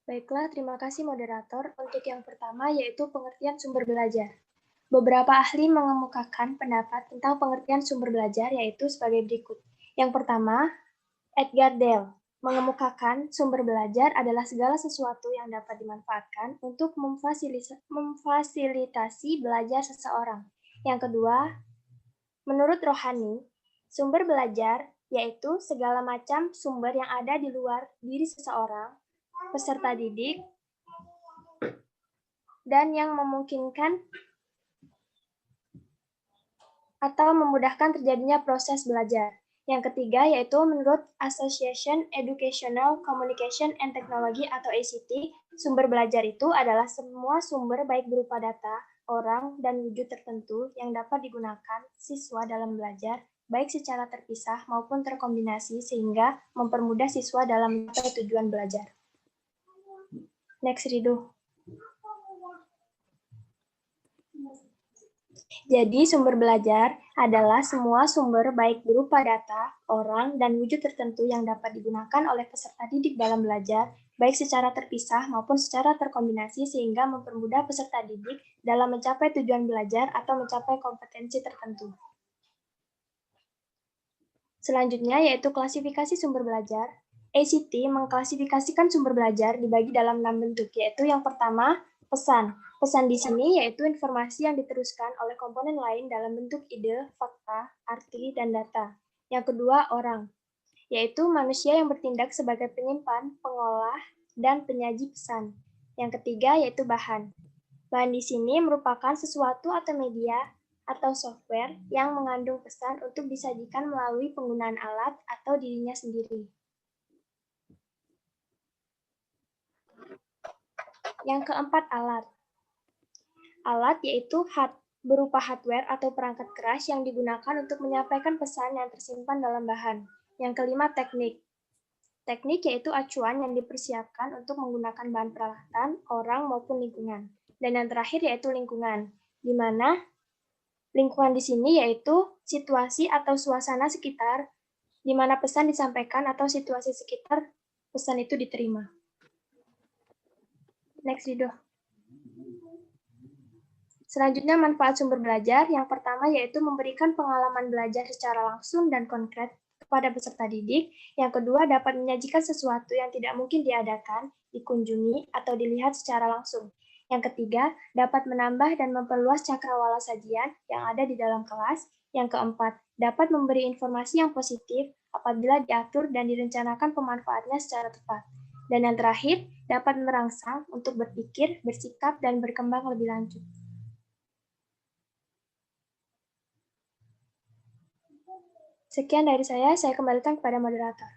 Baiklah, terima kasih moderator. Untuk yang pertama yaitu pengertian sumber belajar. Beberapa ahli mengemukakan pendapat tentang pengertian sumber belajar yaitu sebagai berikut. Yang pertama, Edgar Dale mengemukakan sumber belajar adalah segala sesuatu yang dapat dimanfaatkan untuk memfasilitasi belajar seseorang. Yang kedua, menurut Rohani, sumber belajar yaitu segala macam sumber yang ada di luar diri seseorang, peserta didik, dan yang memungkinkan atau memudahkan terjadinya proses belajar. Yang ketiga yaitu menurut Association Educational Communication and Technology atau ACT, sumber belajar itu adalah semua sumber baik berupa data, orang, dan wujud tertentu yang dapat digunakan siswa dalam belajar, baik secara terpisah maupun terkombinasi sehingga mempermudah siswa dalam mencapai tujuan belajar. Next, Rido. Jadi, sumber belajar adalah semua sumber baik berupa data, orang, dan wujud tertentu yang dapat digunakan oleh peserta didik dalam belajar, baik secara terpisah maupun secara terkombinasi sehingga mempermudah peserta didik dalam mencapai tujuan belajar atau mencapai kompetensi tertentu. Selanjutnya yaitu klasifikasi sumber belajar. ACT mengklasifikasikan sumber belajar dibagi dalam 6 bentuk, yaitu yang pertama, pesan. Pesan di sini yaitu informasi yang diteruskan oleh komponen lain dalam bentuk ide, fakta, arti, dan data. Yang kedua, orang, yaitu manusia yang bertindak sebagai penyimpan, pengolah, dan penyaji pesan. Yang ketiga, yaitu bahan. Bahan di sini merupakan sesuatu atau media atau software yang mengandung pesan untuk disajikan melalui penggunaan alat atau dirinya sendiri. Yang keempat, alat. Alat yaitu berupa hardware atau perangkat keras yang digunakan untuk menyampaikan pesan yang tersimpan dalam bahan. Yang kelima, teknik. Teknik yaitu acuan yang dipersiapkan untuk menggunakan bahan peralatan, orang maupun lingkungan. Dan yang terakhir yaitu lingkungan, di mana lingkungan di sini yaitu situasi atau suasana sekitar di mana pesan disampaikan atau situasi sekitar pesan itu diterima. Next, Rido. Selanjutnya, manfaat sumber belajar. Yang pertama yaitu memberikan pengalaman belajar secara langsung dan konkret kepada peserta didik. Yang kedua, dapat menyajikan sesuatu yang tidak mungkin diadakan, dikunjungi, atau dilihat secara langsung. Yang ketiga, dapat menambah dan memperluas cakrawala sajian yang ada di dalam kelas. Yang keempat, dapat memberi informasi yang positif apabila diatur dan direncanakan pemanfaatnya secara tepat. Dan yang terakhir, dapat merangsang untuk berpikir, bersikap, dan berkembang lebih lanjut. Sekian dari saya kembalikan kepada moderator.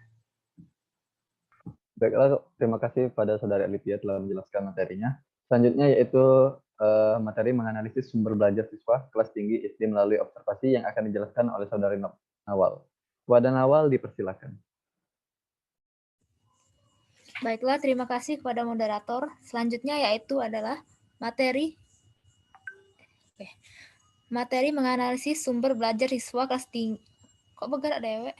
Baiklah, terima kasih pada Saudari Alipia telah menjelaskan materinya. Selanjutnya yaitu materi menganalisis sumber belajar siswa kelas tinggi SD melalui observasi yang akan dijelaskan oleh Saudari Nawal. Kepada Nawal dipersilakan. Baiklah, terima kasih kepada moderator. Selanjutnya yaitu adalah materi menganalisis sumber belajar siswa kelas tinggi. Kok bergerak dewek?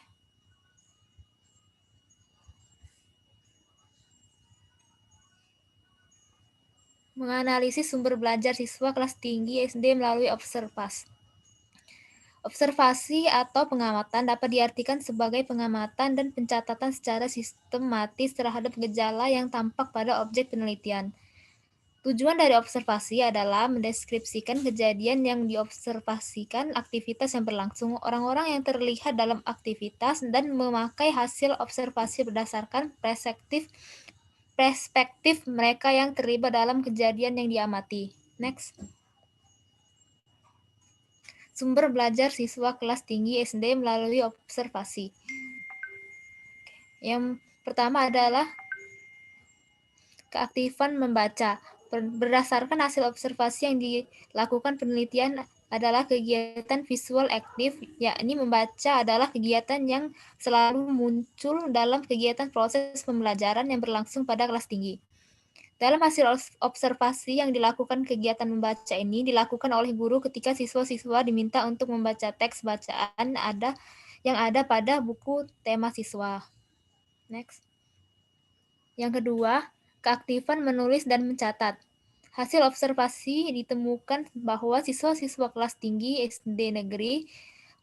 Menganalisis sumber belajar siswa kelas tinggi SD melalui observasi. Observasi atau pengamatan dapat diartikan sebagai pengamatan dan pencatatan secara sistematis terhadap gejala yang tampak pada objek penelitian. Tujuan dari observasi adalah mendeskripsikan kejadian yang diobservasikan, aktivitas yang berlangsung, orang-orang yang terlihat dalam aktivitas, dan memakai hasil observasi berdasarkan perspektif mereka yang terlibat dalam kejadian yang diamati. Next. Sumber belajar siswa kelas tinggi SD melalui observasi. Yang pertama adalah keaktifan membaca. Berdasarkan hasil observasi yang dilakukan penelitian adalah kegiatan visual aktif, yakni membaca adalah kegiatan yang selalu muncul dalam kegiatan proses pembelajaran yang berlangsung pada kelas tinggi. Dalam hasil observasi yang dilakukan, kegiatan membaca ini dilakukan oleh guru ketika siswa-siswa diminta untuk membaca teks bacaan yang ada pada buku tema siswa. Next. Yang kedua, keaktifan menulis dan mencatat. Hasil observasi ditemukan bahwa siswa-siswa kelas tinggi SD Negeri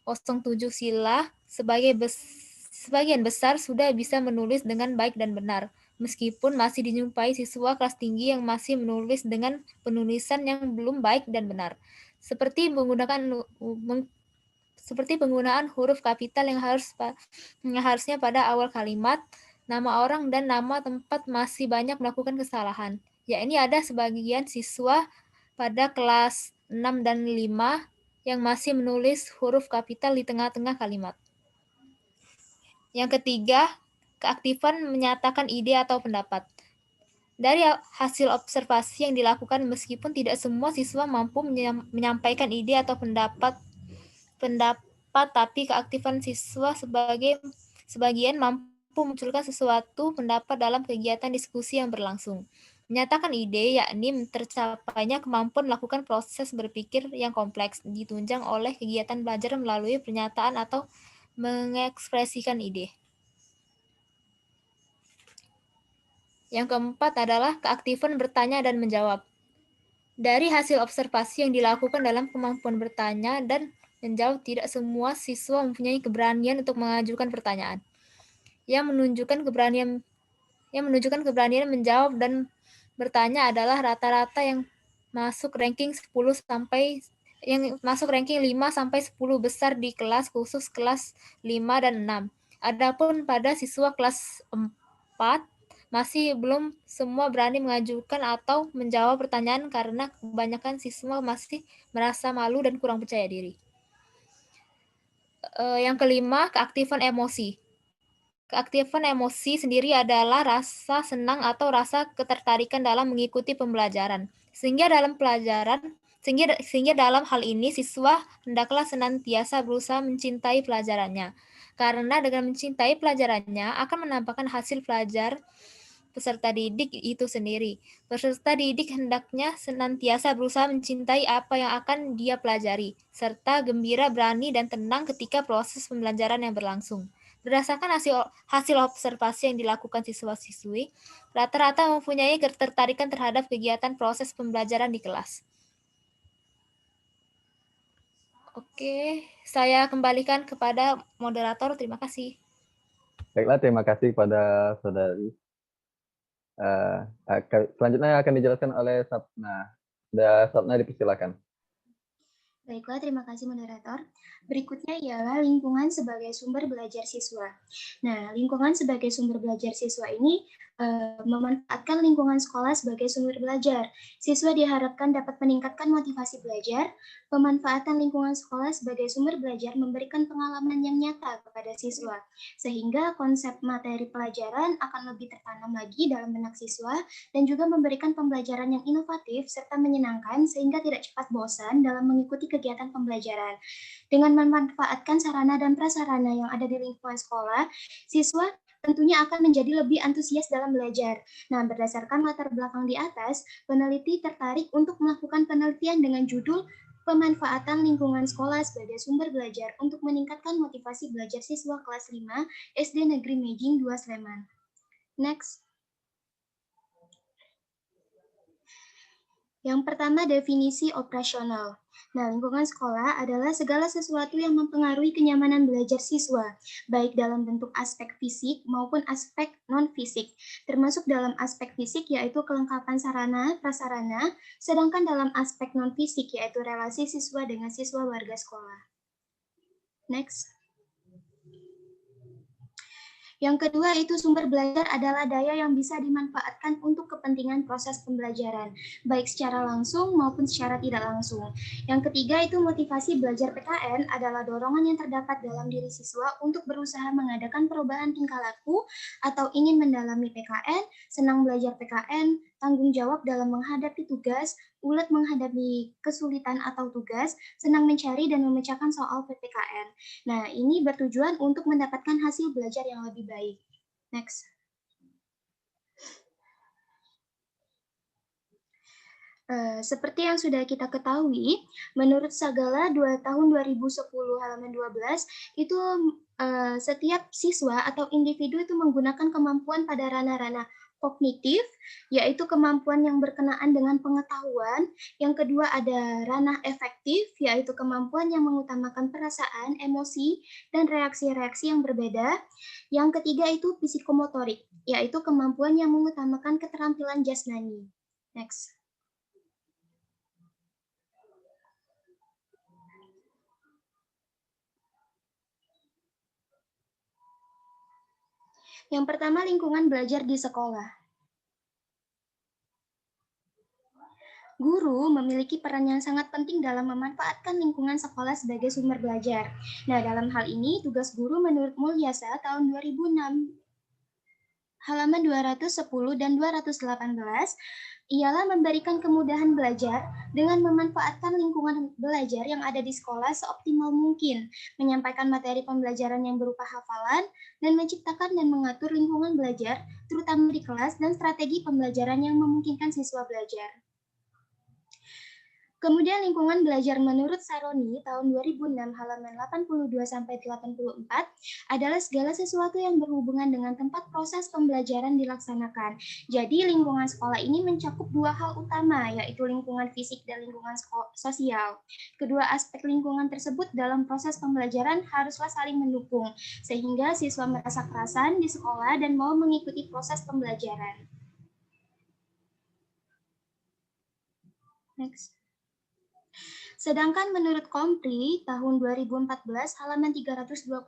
07 Sila sebagian besar sudah bisa menulis dengan baik dan benar, meskipun masih dijumpai siswa kelas tinggi yang masih menulis dengan penulisan yang belum baik dan benar, seperti penggunaan huruf kapital yang harusnya pada awal kalimat, nama orang dan nama tempat masih banyak melakukan kesalahan. Yakni ada sebagian siswa pada kelas 6 dan 5 yang masih menulis huruf kapital di tengah-tengah kalimat. Yang ketiga, keaktifan menyatakan ide atau pendapat. Dari hasil observasi yang dilakukan, meskipun tidak semua siswa mampu menyampaikan ide atau pendapat, tapi keaktifan siswa sebagian mampu memunculkan sesuatu pendapat dalam kegiatan diskusi yang berlangsung. Menyatakan ide, yakni tercapainya kemampuan melakukan proses berpikir yang kompleks, ditunjang oleh kegiatan belajar melalui pernyataan atau mengekspresikan ide. Yang keempat adalah keaktifan bertanya dan menjawab. Dari hasil observasi yang dilakukan dalam kemampuan bertanya dan menjawab, tidak semua siswa mempunyai keberanian untuk mengajukan pertanyaan. Yang menunjukkan keberanian menjawab dan bertanya adalah rata-rata yang masuk ranking 5 sampai 10 besar di kelas khusus kelas 5 dan 6. Adapun pada siswa kelas 4 masih belum semua berani mengajukan atau menjawab pertanyaan karena kebanyakan siswa masih merasa malu dan kurang percaya diri. Yang kelima, keaktifan emosi. Keaktifan emosi sendiri adalah rasa senang atau rasa ketertarikan dalam mengikuti pembelajaran. Sehingga dalam hal ini siswa hendaklah senantiasa berusaha mencintai pelajarannya. Karena dengan mencintai pelajarannya akan menampakkan hasil pelajar peserta didik itu sendiri. Peserta didik hendaknya senantiasa berusaha mencintai apa yang akan dia pelajari, serta gembira, berani, dan tenang ketika proses pembelajaran yang berlangsung. Berdasarkan hasil observasi yang dilakukan siswa-siswi, rata-rata mempunyai ketertarikan terhadap kegiatan proses pembelajaran di kelas. Oke, saya kembalikan kepada moderator. Terima kasih. Baiklah, terima kasih kepada saudari. Selanjutnya akan dijelaskan oleh Sapna. Sapna, dipersilakan. Baiklah, terima kasih moderator. Berikutnya ialah lingkungan sebagai sumber belajar siswa. Nah, lingkungan sebagai sumber belajar siswa ini memanfaatkan lingkungan sekolah sebagai sumber belajar. Siswa diharapkan dapat meningkatkan motivasi belajar. Pemanfaatan lingkungan sekolah sebagai sumber belajar memberikan pengalaman yang nyata kepada siswa, sehingga konsep materi pelajaran akan lebih tertanam lagi dalam benak siswa dan juga memberikan pembelajaran yang inovatif serta menyenangkan sehingga tidak cepat bosan dalam mengikuti kegiatan pembelajaran. Dengan memanfaatkan sarana dan prasarana yang ada di lingkungan sekolah, siswa tentunya akan menjadi lebih antusias dalam belajar. Nah, berdasarkan latar belakang di atas, peneliti tertarik untuk melakukan penelitian dengan judul Pemanfaatan Lingkungan Sekolah sebagai Sumber Belajar untuk Meningkatkan Motivasi Belajar Siswa Kelas 5 SD Negeri Mejing 2 Sleman. Next. Yang pertama, definisi operasional. Nah, lingkungan sekolah adalah segala sesuatu yang mempengaruhi kenyamanan belajar siswa, baik dalam bentuk aspek fisik maupun aspek non-fisik, termasuk dalam aspek fisik yaitu kelengkapan sarana, prasarana, sedangkan dalam aspek non-fisik yaitu relasi siswa dengan siswa warga sekolah. Next. Yang kedua itu sumber belajar adalah daya yang bisa dimanfaatkan untuk kepentingan proses pembelajaran, baik secara langsung maupun secara tidak langsung. Yang ketiga itu motivasi belajar PKN adalah dorongan yang terdapat dalam diri siswa untuk berusaha mengadakan perubahan tingkah laku atau ingin mendalami PKN, senang belajar PKN, tanggung jawab dalam menghadapi tugas, ulet menghadapi kesulitan atau tugas, senang mencari dan memecahkan soal PPKN. Nah, ini bertujuan untuk mendapatkan hasil belajar yang lebih baik. Next. Seperti yang sudah kita ketahui, menurut Sagala tahun 2010 halaman 12, itu setiap siswa atau individu itu menggunakan kemampuan pada ranah-ranah kognitif, yaitu kemampuan yang berkenaan dengan pengetahuan. Yang kedua ada ranah efektif, yaitu kemampuan yang mengutamakan perasaan, emosi, dan reaksi-reaksi yang berbeda. Yang ketiga itu psikomotorik, yaitu kemampuan yang mengutamakan keterampilan jasmani. Next. Yang pertama, lingkungan belajar di sekolah. Guru memiliki peran yang sangat penting dalam memanfaatkan lingkungan sekolah sebagai sumber belajar. Nah, dalam hal ini, tugas guru menurut Mulyasa tahun 2006, halaman 210 dan 218, ialah memberikan kemudahan belajar dengan memanfaatkan lingkungan belajar yang ada di sekolah seoptimal mungkin, menyampaikan materi pembelajaran yang berupa hafalan, dan menciptakan dan mengatur lingkungan belajar, terutama di kelas, dan strategi pembelajaran yang memungkinkan siswa belajar. Kemudian lingkungan belajar menurut Saroni tahun 2006 halaman 82-84 adalah segala sesuatu yang berhubungan dengan tempat proses pembelajaran dilaksanakan. Jadi lingkungan sekolah ini mencakup dua hal utama, yaitu lingkungan fisik dan lingkungan sosial. Kedua aspek lingkungan tersebut dalam proses pembelajaran haruslah saling mendukung, sehingga siswa merasa kerasan di sekolah dan mau mengikuti proses pembelajaran. Next. Sedangkan menurut Kompli tahun 2014 halaman 321,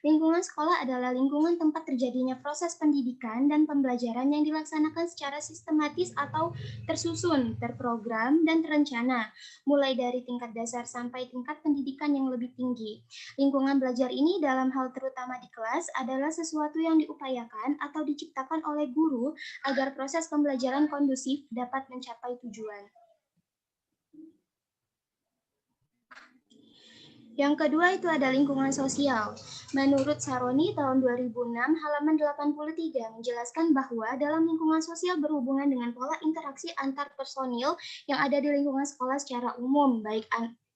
lingkungan sekolah adalah lingkungan tempat terjadinya proses pendidikan dan pembelajaran yang dilaksanakan secara sistematis atau tersusun, terprogram, dan terencana, mulai dari tingkat dasar sampai tingkat pendidikan yang lebih tinggi. Lingkungan belajar ini dalam hal terutama di kelas adalah sesuatu yang diupayakan atau diciptakan oleh guru agar proses pembelajaran kondusif dapat mencapai tujuan. Yang kedua itu ada lingkungan sosial. Menurut Saroni tahun 2006 halaman 83 menjelaskan bahwa dalam lingkungan sosial berhubungan dengan pola interaksi antar personil yang ada di lingkungan sekolah secara umum,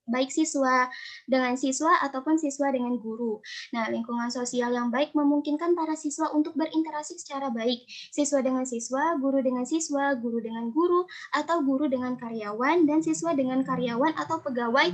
baik siswa dengan siswa ataupun siswa dengan guru. Nah, lingkungan sosial yang baik memungkinkan para siswa untuk berinteraksi secara baik, siswa dengan siswa, guru dengan siswa, guru dengan guru, atau guru dengan karyawan, dan siswa dengan karyawan atau pegawai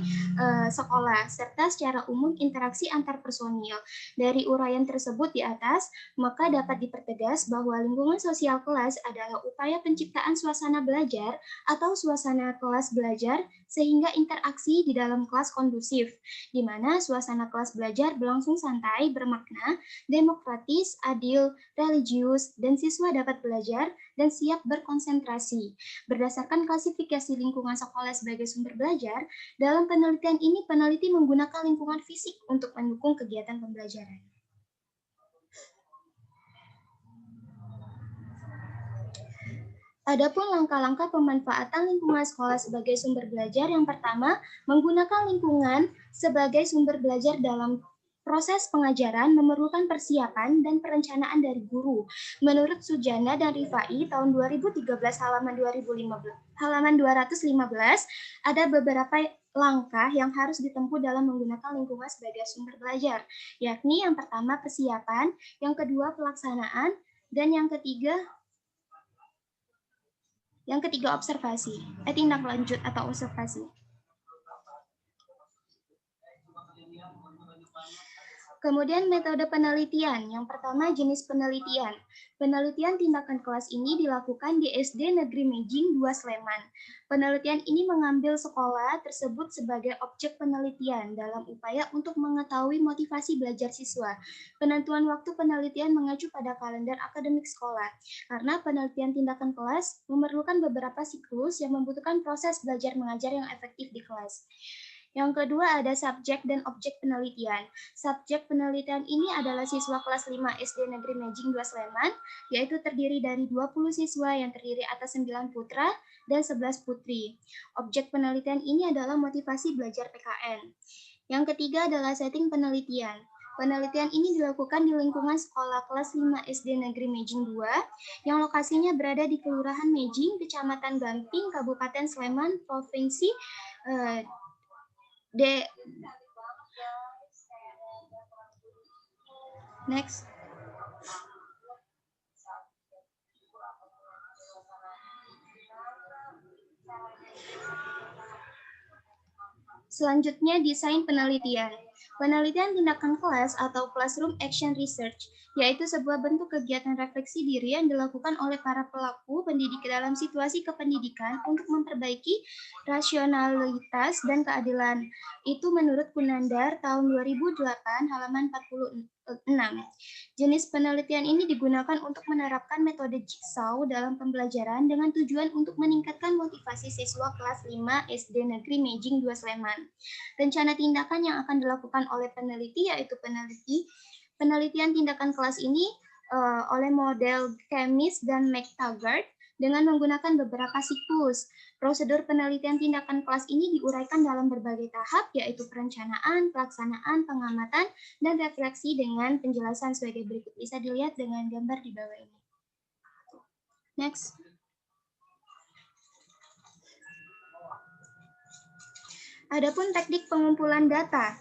sekolah, serta secara umum interaksi antar personil. Dari uraian tersebut di atas, maka dapat dipertegas bahwa lingkungan sosial kelas adalah upaya penciptaan suasana belajar atau suasana kelas belajar sehingga interaksi di dalam kelas kondusif, di mana suasana kelas belajar berlangsung santai, bermakna, demokratis, adil, religius, dan siswa dapat belajar dan siap berkonsentrasi. Berdasarkan klasifikasi lingkungan sekolah sebagai sumber belajar, dalam penelitian ini peneliti menggunakan lingkungan fisik untuk mendukung kegiatan pembelajaran. Adapun langkah-langkah pemanfaatan lingkungan sekolah sebagai sumber belajar, yang pertama, menggunakan lingkungan sebagai sumber belajar dalam proses pengajaran memerlukan persiapan dan perencanaan dari guru. Menurut Sujana dan Rifai tahun 2013 halaman 215, ada beberapa langkah yang harus ditempuh dalam menggunakan lingkungan sebagai sumber belajar, yakni yang pertama persiapan, yang kedua pelaksanaan, dan yang ketiga observasi, tindak lanjut atau observasi. Kemudian metode penelitian. Yang pertama jenis penelitian. Penelitian tindakan kelas ini dilakukan di SD Negeri Mejing 2 Sleman. Penelitian ini mengambil sekolah tersebut sebagai objek penelitian dalam upaya untuk mengetahui motivasi belajar siswa. Penentuan waktu penelitian mengacu pada kalender akademik sekolah. Karena penelitian tindakan kelas memerlukan beberapa siklus yang membutuhkan proses belajar mengajar yang efektif di kelas. Yang kedua ada subjek dan objek penelitian. Subjek penelitian ini adalah siswa kelas 5 SD Negeri Mejing 2 Sleman, yaitu terdiri dari 20 siswa yang terdiri atas 9 putra dan 11 putri. Objek penelitian ini adalah motivasi belajar PKN. Yang ketiga adalah setting penelitian. Penelitian ini dilakukan di lingkungan sekolah kelas 5 SD Negeri Mejing 2, yang lokasinya berada di Kelurahan Mejing, Kecamatan Gamping, Kabupaten Sleman, Provinsi Next. Selanjutnya, desain penelitian. Penelitian tindakan kelas atau classroom action research, yaitu sebuah bentuk kegiatan refleksi diri yang dilakukan oleh para pelaku pendidik dalam situasi kependidikan untuk memperbaiki rasionalitas dan keadilan. Itu menurut Kunandar tahun 2008 halaman 46. Jenis penelitian ini digunakan untuk menerapkan metode jigsaw dalam pembelajaran dengan tujuan untuk meningkatkan motivasi siswa kelas 5 SD Negeri Mejing 2 Sleman. Rencana tindakan yang akan dilakukan oleh peneliti yaitu penelitian tindakan kelas ini oleh model Chemis dan McTaggart dengan menggunakan beberapa siklus. Prosedur penelitian tindakan kelas ini diuraikan dalam berbagai tahap, yaitu perencanaan, pelaksanaan, pengamatan, dan refleksi dengan penjelasan sebagai berikut. Bisa dilihat dengan gambar di bawah ini. Next. Adapun teknik pengumpulan data.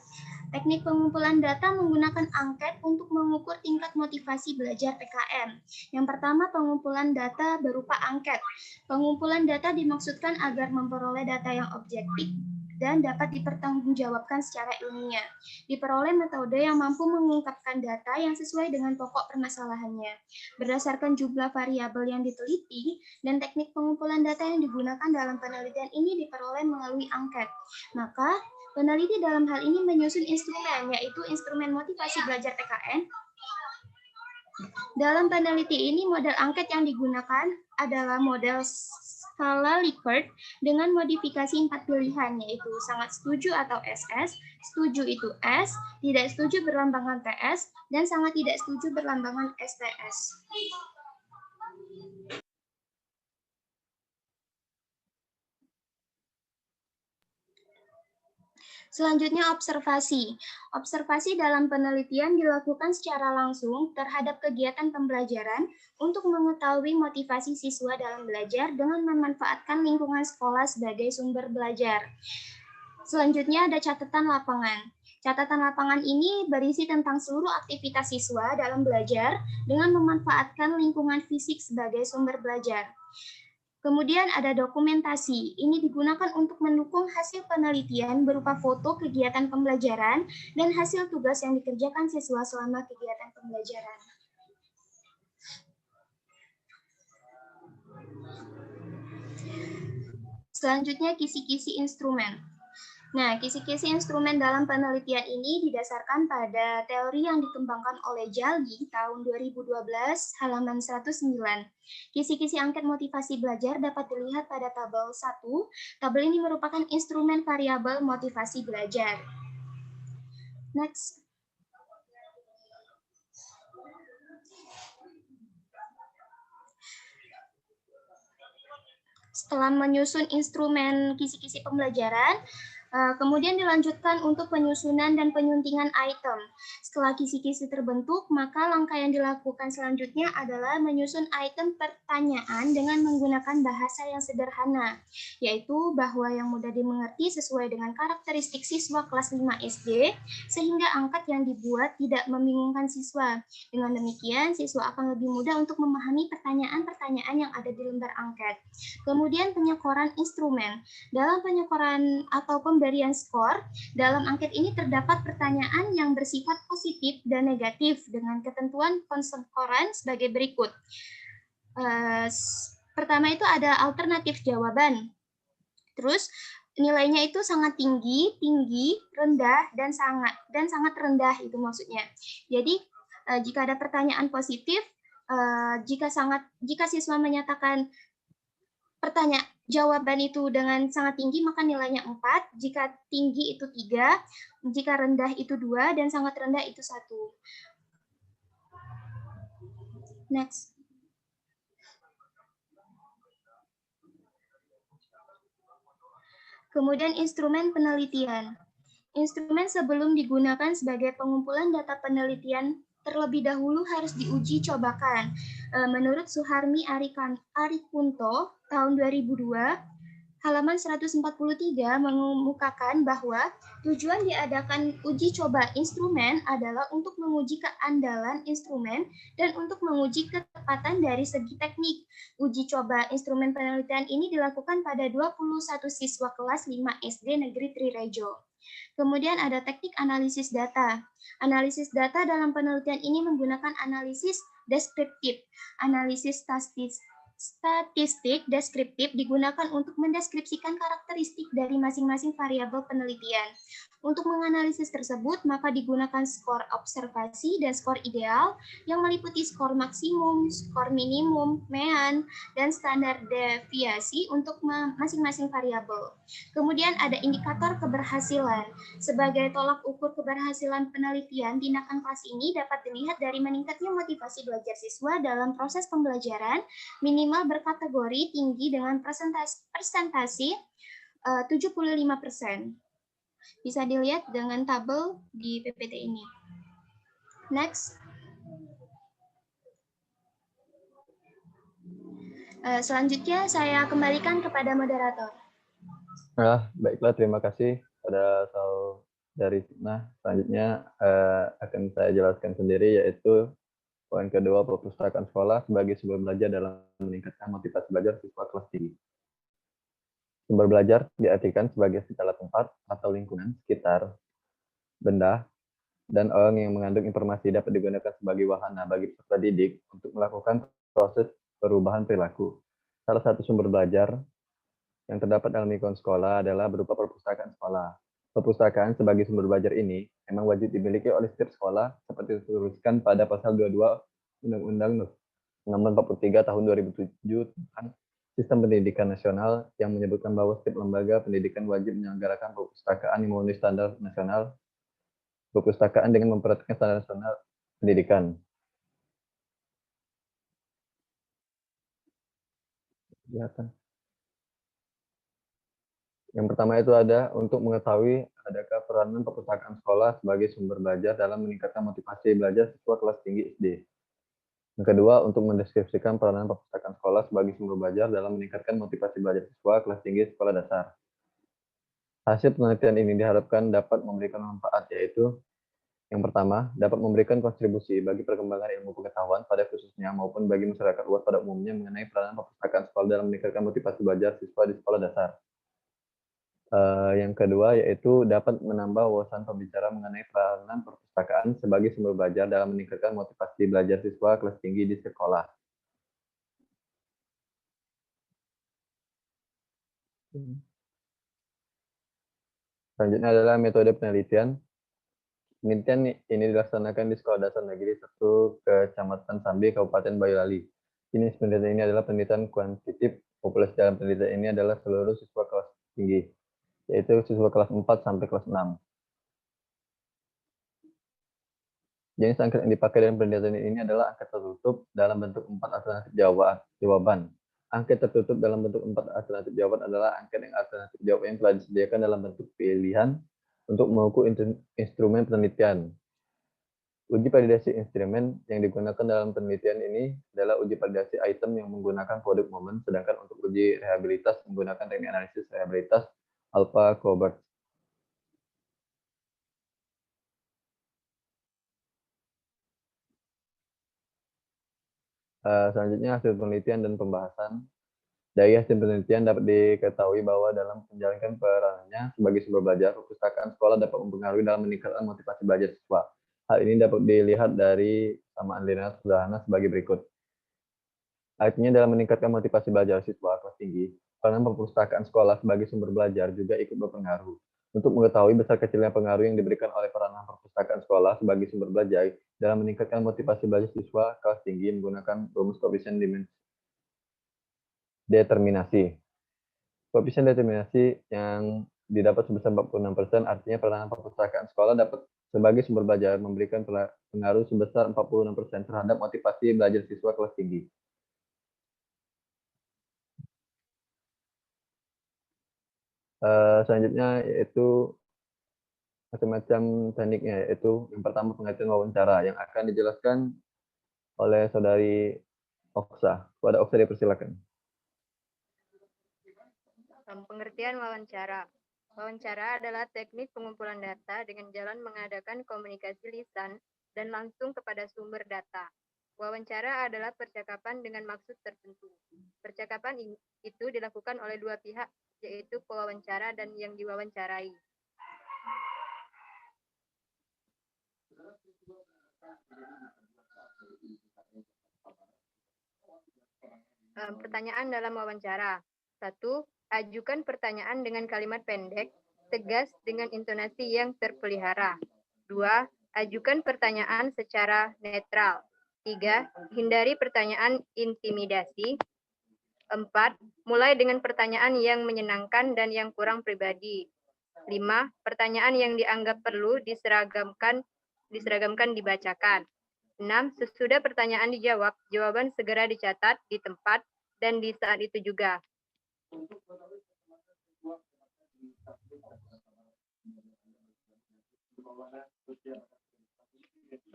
Teknik pengumpulan data menggunakan angket untuk mengukur tingkat motivasi belajar PKN. Yang pertama, pengumpulan data berupa angket. Pengumpulan data dimaksudkan agar memperoleh data yang objektif dan dapat dipertanggungjawabkan secara ilmiah. Diperoleh metode yang mampu mengungkapkan data yang sesuai dengan pokok permasalahannya. Berdasarkan jumlah variabel yang diteliti dan teknik pengumpulan data yang digunakan dalam penelitian ini diperoleh melalui angket. Maka, peneliti dalam hal ini menyusun instrumen, yaitu instrumen motivasi belajar PKN. Dalam peneliti ini, model angket yang digunakan adalah model skala Likert dengan modifikasi 4 pilihan, yaitu sangat setuju atau SS, setuju itu S, tidak setuju berlambangan TS, dan sangat tidak setuju berlambangan STS. Selanjutnya, observasi. Observasi dalam penelitian dilakukan secara langsung terhadap kegiatan pembelajaran untuk mengetahui motivasi siswa dalam belajar dengan memanfaatkan lingkungan sekolah sebagai sumber belajar. Selanjutnya ada catatan lapangan. Catatan lapangan ini berisi tentang seluruh aktivitas siswa dalam belajar dengan memanfaatkan lingkungan fisik sebagai sumber belajar. Kemudian ada dokumentasi. Ini digunakan untuk mendukung hasil penelitian berupa foto kegiatan pembelajaran dan hasil tugas yang dikerjakan siswa selama kegiatan pembelajaran. Selanjutnya, kisi-kisi instrumen. Nah, kisi-kisi instrumen dalam penelitian ini didasarkan pada teori yang dikembangkan oleh Jalgi tahun 2012 halaman 109. Kisi-kisi angket motivasi belajar dapat dilihat pada tabel 1. Tabel ini merupakan instrumen variabel motivasi belajar. Next. Setelah menyusun instrumen kisi-kisi pembelajaran, kemudian dilanjutkan untuk penyusunan dan penyuntingan item. Setelah kisi-kisi terbentuk, maka langkah yang dilakukan selanjutnya adalah menyusun item pertanyaan dengan menggunakan bahasa yang sederhana, yaitu bahwa yang mudah dimengerti sesuai dengan karakteristik siswa kelas 5 SD, sehingga angkat yang dibuat tidak membingungkan siswa. Dengan demikian, siswa akan lebih mudah untuk memahami pertanyaan-pertanyaan yang ada di lembar angket. Kemudian penyekoran instrumen. Dalam penyekoran atau pemberian skor, dalam angket ini terdapat pertanyaan yang bersifat positif dan negatif dengan ketentuan penskoran sebagai berikut. Pertama itu ada alternatif jawaban. Terus nilainya itu sangat tinggi, tinggi, rendah, dan sangat rendah, itu maksudnya. Jadi jika ada pertanyaan positif, jika siswa menyatakan jawaban itu dengan sangat tinggi, maka nilainya 4. Jika tinggi itu 3, jika rendah itu 2, dan sangat rendah itu 1. Next. Kemudian instrumen penelitian. Instrumen sebelum digunakan sebagai pengumpulan data penelitian terlebih dahulu harus diuji cobakan. Menurut Suharmi Arikunto tahun 2002, halaman 143 mengemukakan bahwa tujuan diadakan uji coba instrumen adalah untuk menguji keandalan instrumen dan untuk menguji ketepatan dari segi teknik. Uji coba instrumen penelitian ini dilakukan pada 21 siswa kelas 5 SD Negeri Trirejo. Kemudian ada teknik analisis data. Analisis data dalam penelitian ini menggunakan analisis deskriptif. Analisis statistik deskriptif digunakan untuk mendeskripsikan karakteristik dari masing-masing variabel penelitian. Untuk menganalisis tersebut, maka digunakan skor observasi dan skor ideal yang meliputi skor maksimum, skor minimum, mean, dan standar deviasi untuk masing-masing variabel. Kemudian ada indikator keberhasilan. Sebagai tolak ukur keberhasilan penelitian, tindakan kelas ini dapat dilihat dari meningkatnya motivasi belajar siswa dalam proses pembelajaran, minimal berkategori tinggi dengan persentase 75%. Bisa dilihat dengan tabel di PPT ini. Next. Selanjutnya saya kembalikan kepada moderator. Baiklah, terima kasih pada saudari Sina. Selanjutnya akan saya jelaskan sendiri, yaitu poin kedua, perpustakaan sekolah sebagai sumber belajar dalam meningkatkan motivasi belajar siswa kelas tinggi. Sumber belajar diartikan sebagai segala tempat atau lingkungan sekitar, benda, dan orang yang mengandung informasi dapat digunakan sebagai wahana bagi peserta didik untuk melakukan proses perubahan perilaku. Salah satu sumber belajar yang terdapat dalam lingkungan sekolah adalah berupa perpustakaan sekolah. Perpustakaan sebagai sumber belajar ini memang wajib dimiliki oleh setiap sekolah seperti dituliskan pada pasal 22 Undang-Undang Nomor 43 Tahun 2007 tentang Sistem Pendidikan Nasional yang menyebutkan bahwa setiap lembaga pendidikan wajib menyelenggarakan perpustakaan yang memenuhi standar nasional perpustakaan dengan memperhatikan standar nasional pendidikan. Yang pertama itu ada untuk mengetahui adakah peranan perpustakaan sekolah sebagai sumber belajar dalam meningkatkan motivasi belajar siswa kelas tinggi SD. Yang kedua, untuk mendeskripsikan peranan perpustakaan sekolah sebagai sumber belajar dalam meningkatkan motivasi belajar siswa kelas tinggi sekolah dasar. Hasil penelitian ini diharapkan dapat memberikan manfaat, yaitu yang pertama, dapat memberikan kontribusi bagi perkembangan ilmu pengetahuan pada khususnya maupun bagi masyarakat luas pada umumnya mengenai peranan perpustakaan sekolah dalam meningkatkan motivasi belajar siswa di sekolah dasar. Yang kedua, yaitu dapat menambah wawasan pembicara mengenai peranan perpustakaan sebagai sumber belajar dalam meningkatkan motivasi belajar siswa kelas tinggi di sekolah. Selanjutnya adalah metode penelitian. Penelitian ini dilaksanakan di Sekolah Dasar Negeri 1 Kecamatan Sambi, Kabupaten Boyolali. Jenis penelitian ini adalah penelitian kuantitatif. Populasi dalam penelitian ini adalah seluruh siswa kelas tinggi, yaitu siswa kelas 4 sampai kelas 6. Jenis angket yang dipakai dalam penelitian ini adalah angket tertutup dalam bentuk 4 alternatif jawaban. Angket tertutup dalam bentuk 4 alternatif jawaban adalah angket yang alternatif jawaban yang telah disediakan dalam bentuk pilihan untuk mengukur instrumen penelitian. Uji validasi instrumen yang digunakan dalam penelitian ini adalah uji validasi item yang menggunakan kode momen, sedangkan untuk uji rehabilitas menggunakan teknik analisis rehabilitas Alpha-Cobert. Selanjutnya hasil penelitian dan pembahasan. Dari hasil penelitian dapat diketahui bahwa dalam menjalankan perannya sebagai sumber belajar, perpustakaan sekolah dapat mempengaruhi dalam meningkatkan motivasi belajar siswa. Hal ini dapat dilihat dari samaan linear sederhana sebagai berikut. Artinya dalam meningkatkan motivasi belajar siswa kelas tinggi, peranan perpustakaan sekolah sebagai sumber belajar juga ikut berpengaruh. Untuk mengetahui besar kecilnya pengaruh yang diberikan oleh peranan perpustakaan sekolah sebagai sumber belajar dalam meningkatkan motivasi belajar siswa kelas tinggi menggunakan rumus koefisien determinasi. Koefisien determinasi yang didapat sebesar 46%, artinya pertengahan perpustakaan sekolah dapat sebagai sumber belajar memberikan pengaruh sebesar 46% terhadap motivasi belajar siswa kelas tinggi. Selanjutnya yaitu macam-macam tekniknya, yaitu yang pertama pengertian wawancara yang akan dijelaskan oleh saudari Oksa. Kepada Oksa dipersilakan. Pengertian wawancara. Wawancara adalah teknik pengumpulan data dengan jalan mengadakan komunikasi lisan dan langsung kepada sumber data. Wawancara adalah percakapan dengan maksud tertentu. Percakapan itu dilakukan oleh dua pihak, yaitu pewawancara dan yang diwawancarai. Pertanyaan dalam wawancara. 1. Ajukan pertanyaan dengan kalimat pendek, tegas dengan intonasi yang terpelihara. 2. Ajukan pertanyaan secara netral. 3. Hindari pertanyaan intimidasi. 4. Mulai dengan pertanyaan yang menyenangkan dan yang kurang pribadi. 5. Pertanyaan yang dianggap perlu diseragamkan dibacakan. 6. Sesudah pertanyaan dijawab, jawaban segera dicatat di tempat dan di saat itu juga.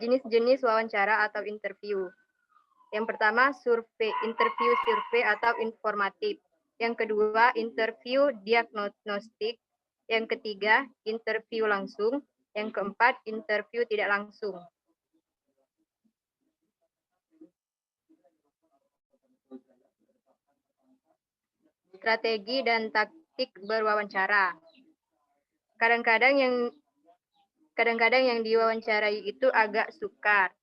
Jenis-jenis wawancara atau interview. Yang pertama, interview survei atau informatif. Yang kedua, interview diagnostik. Yang ketiga, interview langsung. Yang keempat, interview tidak langsung. Strategi dan taktik berwawancara. Kadang-kadang yang diwawancarai itu agak sukar.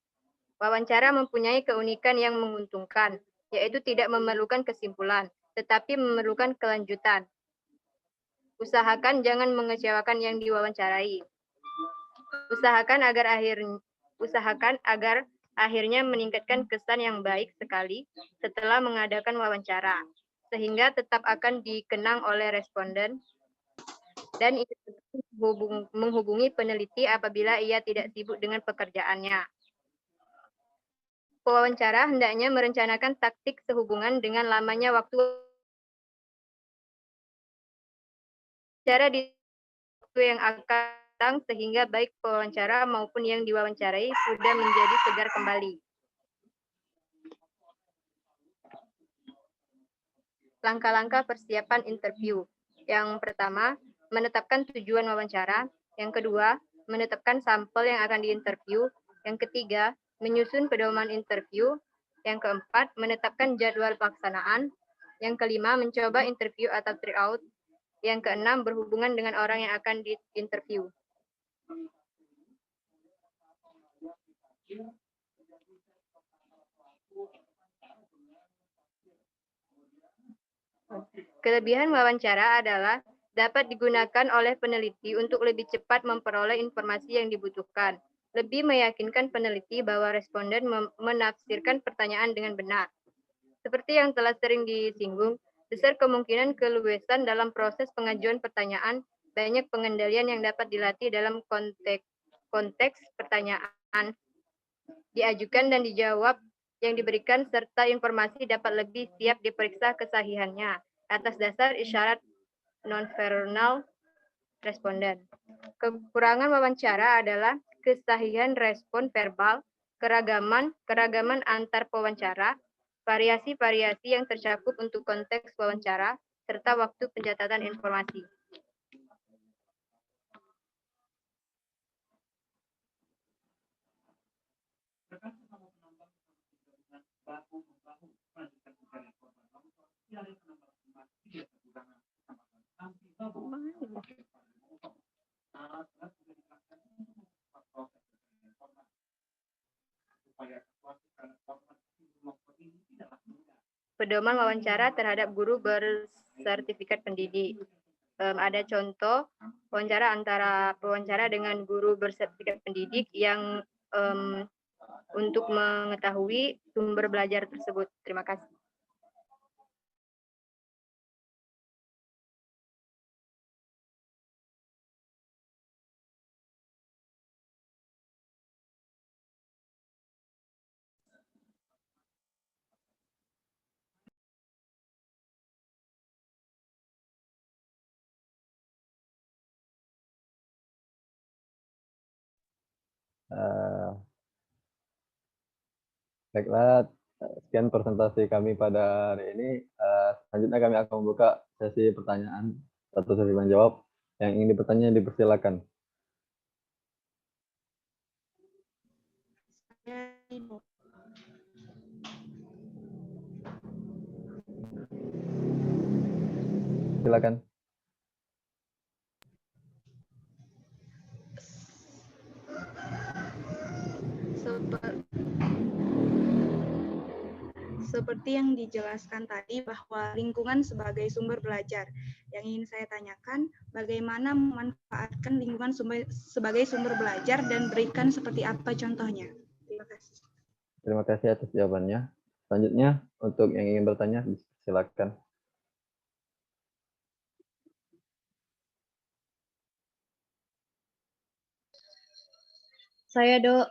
Wawancara mempunyai keunikan yang menguntungkan, yaitu tidak memerlukan kesimpulan, tetapi memerlukan kelanjutan. Usahakan jangan mengecewakan yang diwawancarai. Usahakan agar akhirnya meningkatkan kesan yang baik sekali setelah mengadakan wawancara, sehingga tetap akan dikenang oleh responden dan menghubungi peneliti apabila ia tidak sibuk dengan pekerjaannya. Pewawancara hendaknya merencanakan taktik sehubungan dengan lamanya waktu cara di waktu yang akan datang sehingga baik pewawancara maupun yang diwawancarai sudah menjadi segar kembali. Langkah-langkah persiapan interview. Yang pertama, menetapkan tujuan wawancara. Yang kedua, menetapkan sampel yang akan diinterview. Yang ketiga, menyusun pedoman interview. Yang keempat, menetapkan jadwal pelaksanaan. Yang kelima, mencoba interview atau tryout. Yang keenam, berhubungan dengan orang yang akan diinterview. Kelebihan wawancara adalah dapat digunakan oleh peneliti untuk lebih cepat memperoleh informasi yang dibutuhkan, lebih meyakinkan peneliti bahwa responden menafsirkan pertanyaan dengan benar. Seperti yang telah sering disinggung, besar kemungkinan keluasan dalam proses pengajuan pertanyaan, banyak pengendalian yang dapat dilatih dalam konteks pertanyaan diajukan dan dijawab yang diberikan, serta informasi dapat lebih siap diperiksa kesahihannya atas dasar isyarat nonverbal responden. Kekurangan wawancara adalah kesahihan respon verbal, keragaman antar pewawancara, variasi-variasi yang tercakup untuk konteks wawancara, serta waktu pencatatan informasi. Pedoman wawancara terhadap guru bersertifikat pendidik. Ada contoh wawancara antara pewawancara dengan guru bersertifikat pendidik yang untuk mengetahui sumber belajar tersebut. Terima kasih. Baiklah, sekian presentasi kami pada hari ini. Selanjutnya kami akan membuka sesi pertanyaan atau sesi menjawab. Yang ingin bertanya dipersilakan. Silakan. Seperti yang dijelaskan tadi bahwa lingkungan sebagai sumber belajar. Yang ingin saya tanyakan, bagaimana memanfaatkan lingkungan sebagai sumber belajar dan berikan seperti apa contohnya? Terima kasih. Terima kasih atas jawabannya. Selanjutnya, untuk yang ingin bertanya, silakan. Saya, Dok.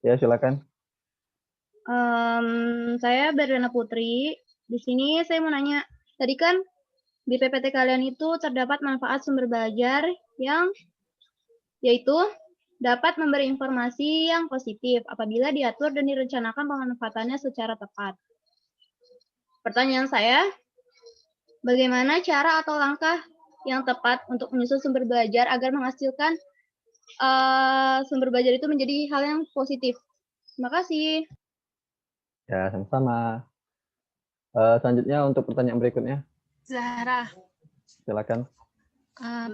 Ya, silakan. Saya Berliana Putri. Di sini saya mau nanya, tadi kan di PPT kalian itu terdapat manfaat sumber belajar yang yaitu dapat memberi informasi yang positif apabila diatur dan direncanakan pemanfaatannya secara tepat. Pertanyaan saya, bagaimana cara atau langkah yang tepat untuk menyusun sumber belajar agar menghasilkan sumber belajar itu menjadi hal yang positif? Terima kasih. Ya, sama-sama. Selanjutnya untuk pertanyaan berikutnya. Zahra. Silakan.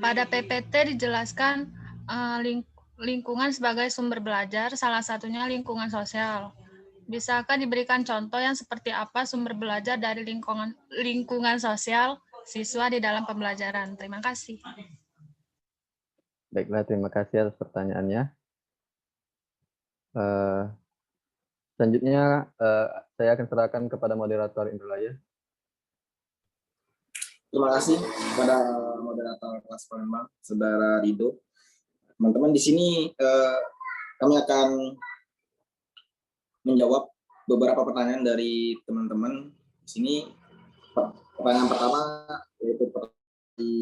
Pada PPT dijelaskan lingkungan sebagai sumber belajar, salah satunya lingkungan sosial. Bisakah diberikan contoh yang seperti apa sumber belajar dari lingkungan sosial siswa di dalam pembelajaran? Terima kasih. Baiklah, terima kasih atas pertanyaannya. Selanjutnya, saya akan serahkan kepada moderator Indralaya. Terima kasih kepada moderator kelas Palembang, Saudara Rido. Teman-teman di sini kami akan menjawab beberapa pertanyaan dari teman-teman. Di sini pertanyaan pertama yaitu dari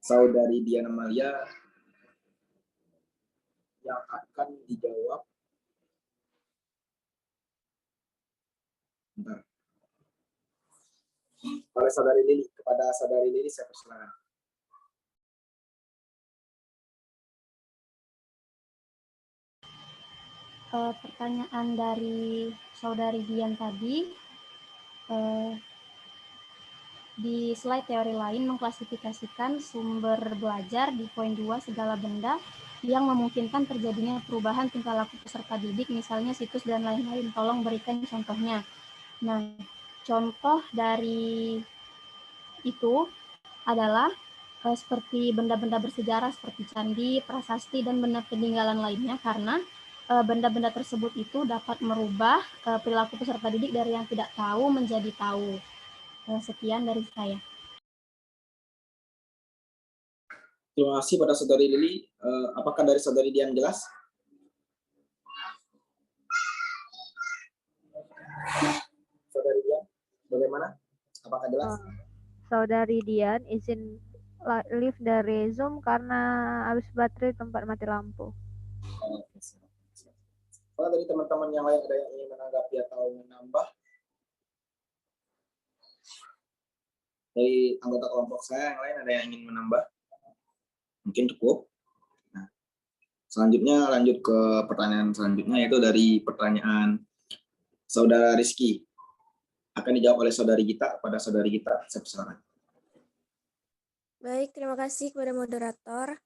Saudari Diana Malia yang akan dijawab. Bentar. Oleh Saudari Lili, kepada Saudari Lili saya persilakan. Pertanyaan dari Saudari Dian tadi, di slide teori lain mengklasifikasikan sumber belajar di poin 2 segala benda yang memungkinkan terjadinya perubahan tingkah laku peserta didik, misalnya situs dan lain-lain. Tolong berikan contohnya. Nah, contoh dari itu adalah seperti benda-benda bersejarah seperti candi, prasasti, dan benda peninggalan lainnya, karena benda-benda tersebut itu dapat merubah perilaku peserta didik dari yang tidak tahu menjadi tahu. Sekian dari saya. Terima kasih pada Saudari Lili. Apakah dari Saudari Dian jelas? Saudari Dian, bagaimana? Apakah jelas? Saudari Dian, izin live dari Zoom karena habis baterai tempat mati lampu. Kalau dari teman-teman yang lain ada yang ingin menanggapi atau menambah? Dari anggota kelompok saya yang lain ada yang ingin menambah? Mungkin cukup. Nah, selanjutnya lanjut ke pertanyaan selanjutnya, yaitu dari pertanyaan Saudara Rizky. Akan dijawab oleh Saudari Gita. Pada Saudari Gita, saya persilakan. Baik, terima kasih kepada moderator.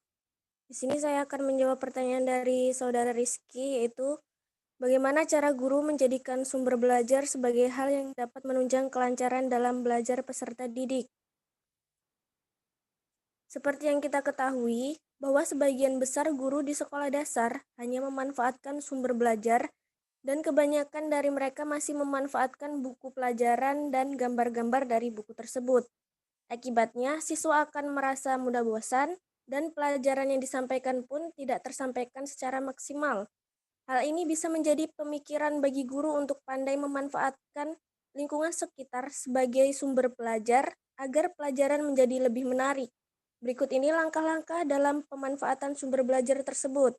Di sini saya akan menjawab pertanyaan dari Saudara Rizky, yaitu bagaimana cara guru menjadikan sumber belajar sebagai hal yang dapat menunjang kelancaran dalam belajar peserta didik. Seperti yang kita ketahui, bahwa sebagian besar guru di sekolah dasar hanya memanfaatkan sumber belajar dan kebanyakan dari mereka masih memanfaatkan buku pelajaran dan gambar-gambar dari buku tersebut. Akibatnya, siswa akan merasa mudah bosan dan pelajaran yang disampaikan pun tidak tersampaikan secara maksimal. Hal ini bisa menjadi pemikiran bagi guru untuk pandai memanfaatkan lingkungan sekitar sebagai sumber belajar agar pelajaran menjadi lebih menarik. Berikut ini langkah-langkah dalam pemanfaatan sumber belajar tersebut.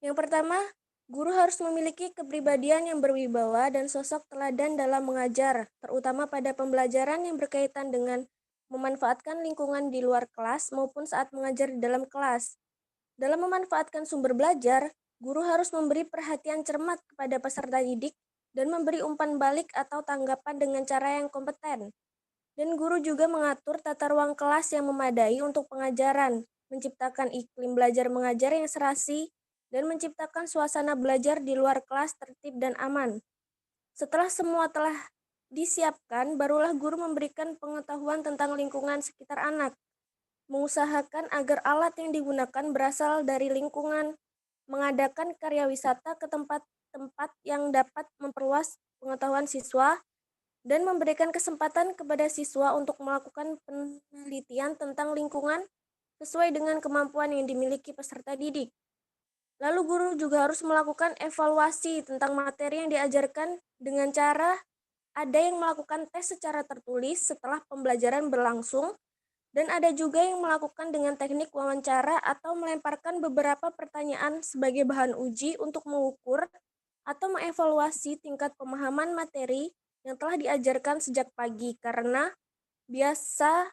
Yang pertama, guru harus memiliki kepribadian yang berwibawa dan sosok teladan dalam mengajar, terutama pada pembelajaran yang berkaitan dengan memanfaatkan lingkungan di luar kelas maupun saat mengajar di dalam kelas. Dalam memanfaatkan sumber belajar, guru harus memberi perhatian cermat kepada peserta didik dan memberi umpan balik atau tanggapan dengan cara yang kompeten. Dan guru juga mengatur tata ruang kelas yang memadai untuk pengajaran, menciptakan iklim belajar mengajar yang serasi, dan menciptakan suasana belajar di luar kelas tertib dan aman. Setelah semua telah disiapkan, barulah guru memberikan pengetahuan tentang lingkungan sekitar anak, mengusahakan agar alat yang digunakan berasal dari lingkungan, mengadakan karya wisata ke tempat-tempat yang dapat memperluas pengetahuan siswa, dan memberikan kesempatan kepada siswa untuk melakukan penelitian tentang lingkungan sesuai dengan kemampuan yang dimiliki peserta didik. Lalu guru juga harus melakukan evaluasi tentang materi yang diajarkan dengan cara ada yang melakukan tes secara tertulis setelah pembelajaran berlangsung, dan ada juga yang melakukan dengan teknik wawancara atau melemparkan beberapa pertanyaan sebagai bahan uji untuk mengukur atau mengevaluasi tingkat pemahaman materi yang telah diajarkan sejak pagi, karena biasa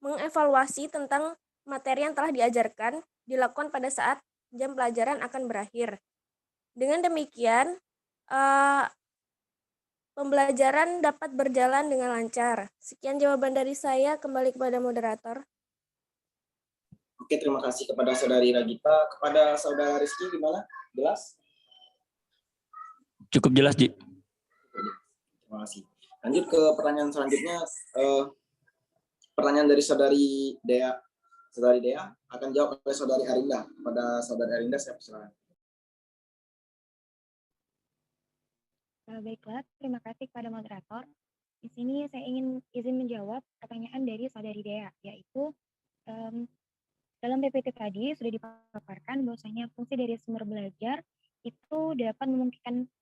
mengevaluasi tentang materi yang telah diajarkan dilakukan pada saat jam pelajaran akan berakhir. Dengan demikian, pembelajaran dapat berjalan dengan lancar. Sekian jawaban dari saya, kembali kepada moderator. Oke, terima kasih kepada Saudari Ragita. Kepada Saudara Rizky, gimana? Jelas? Cukup jelas, Ji. Terima kasih. Lanjut ke pertanyaan selanjutnya. Pertanyaan dari Saudari Dea. Saudari Dea akan jawab oleh Saudari Arinda. Kepada Saudari Arinda, saya persilakan. Baiklah, terima kasih kepada moderator. Di sini saya ingin izin menjawab pertanyaan dari Saudari Dea, yaitu dalam PPT tadi sudah dipaparkan bahwasanya fungsi dari sumber belajar itu dapat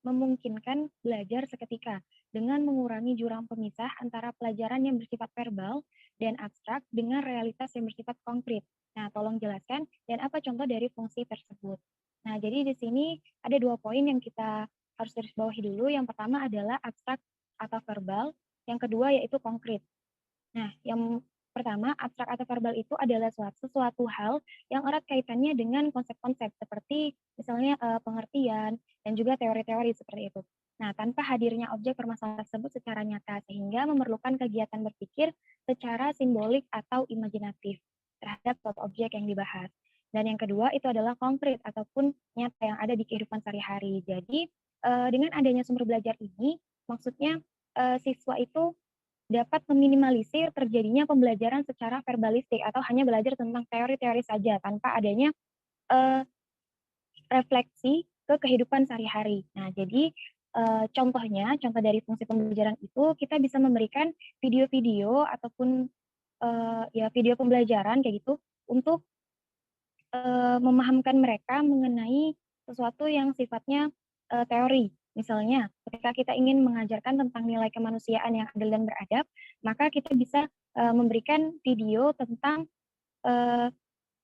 memungkinkan belajar seketika dengan mengurangi jurang pemisah antara pelajaran yang bersifat verbal dan abstrak dengan realitas yang bersifat konkret. Nah, tolong jelaskan dan apa contoh dari fungsi tersebut. Nah, jadi di sini ada 2 poin yang kita harus garis bawahi dulu. Yang pertama adalah abstrak atau verbal, yang kedua yaitu konkret. Nah, yang pertama, abstrak atau verbal itu adalah sesuatu hal yang erat kaitannya dengan konsep-konsep seperti misalnya pengertian dan juga teori-teori seperti itu. Nah, tanpa hadirnya objek permasalahan tersebut secara nyata, sehingga memerlukan kegiatan berpikir secara simbolik atau imajinatif terhadap suatu objek yang dibahas. Dan yang kedua itu adalah konkret ataupun nyata yang ada di kehidupan sehari-hari. Jadi, dengan adanya sumber belajar ini, maksudnya siswa itu dapat meminimalisir terjadinya pembelajaran secara verbalistik atau hanya belajar tentang teori-teori saja tanpa adanya refleksi ke kehidupan sehari-hari. Nah, jadi contoh dari fungsi pembelajaran itu kita bisa memberikan video-video ataupun video pembelajaran kayak gitu untuk memahamkan mereka mengenai sesuatu yang sifatnya teori. Misalnya, ketika kita ingin mengajarkan tentang nilai kemanusiaan yang adil dan beradab, maka kita bisa memberikan video tentang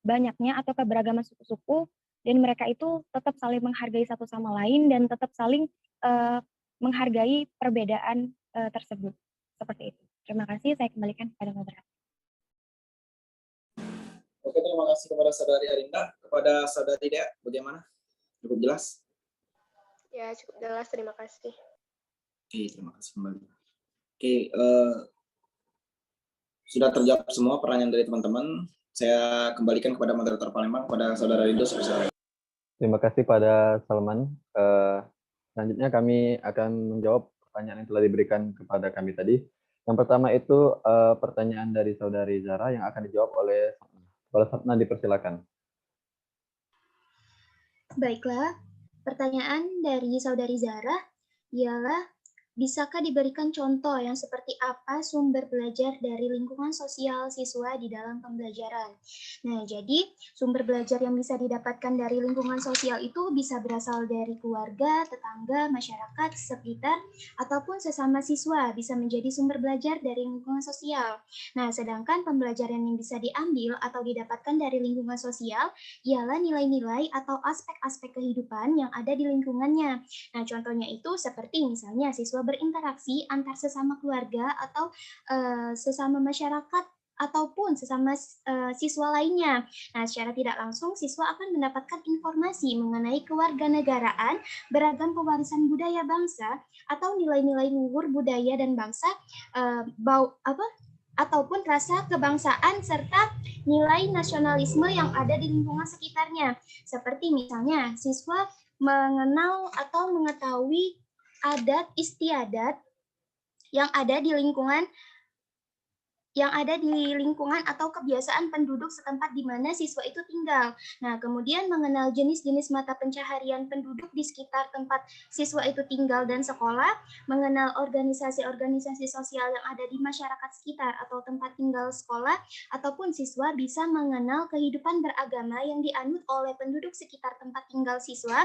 banyaknya atau keberagaman suku-suku, dan mereka itu tetap saling menghargai satu sama lain dan tetap saling menghargai perbedaan tersebut. Seperti itu. Terima kasih, saya kembalikan kepada moderator. Oke, terima kasih kepada Saudari Arinda. Kepada Saudari Dea, bagaimana? Cukup jelas? Ya, cukup jelas. Terima kasih. Oke, terima kasih kembali. Oke, sudah terjawab semua pertanyaan dari teman-teman. Saya kembalikan kepada moderator Palembang, kepada Saudara Rido. Terima kasih pada Salman. Selanjutnya kami akan menjawab pertanyaan yang telah diberikan kepada kami tadi. Yang pertama itu pertanyaan dari Saudari Zara yang akan dijawab oleh Kepala Sapna, dipersilakan. Baiklah, pertanyaan dari Saudari Zara ialah Bisakah diberikan contoh yang seperti apa sumber belajar dari lingkungan sosial siswa di dalam pembelajaran? Nah, jadi sumber belajar yang bisa didapatkan dari lingkungan sosial itu bisa berasal dari keluarga, tetangga, masyarakat sekitar, ataupun sesama siswa bisa menjadi sumber belajar dari lingkungan sosial. Nah, sedangkan pembelajaran yang bisa diambil atau didapatkan dari lingkungan sosial ialah nilai-nilai atau aspek-aspek kehidupan yang ada di lingkungannya. Nah, contohnya itu seperti misalnya siswa berinteraksi antar sesama keluarga atau sesama masyarakat ataupun sesama siswa lainnya. Nah, secara tidak langsung siswa akan mendapatkan informasi mengenai kewarganegaraan, beragam pewarisan budaya bangsa atau nilai-nilai luhur budaya dan bangsa ataupun rasa kebangsaan serta nilai nasionalisme yang ada di lingkungan sekitarnya. Seperti misalnya siswa mengenal atau mengetahui adat istiadat yang ada di lingkungan atau kebiasaan penduduk setempat di mana siswa itu tinggal. Nah, kemudian mengenal jenis-jenis mata pencaharian penduduk di sekitar tempat siswa itu tinggal dan sekolah, mengenal organisasi-organisasi sosial yang ada di masyarakat sekitar atau tempat tinggal sekolah, ataupun siswa bisa mengenal kehidupan beragama yang dianut oleh penduduk sekitar tempat tinggal siswa,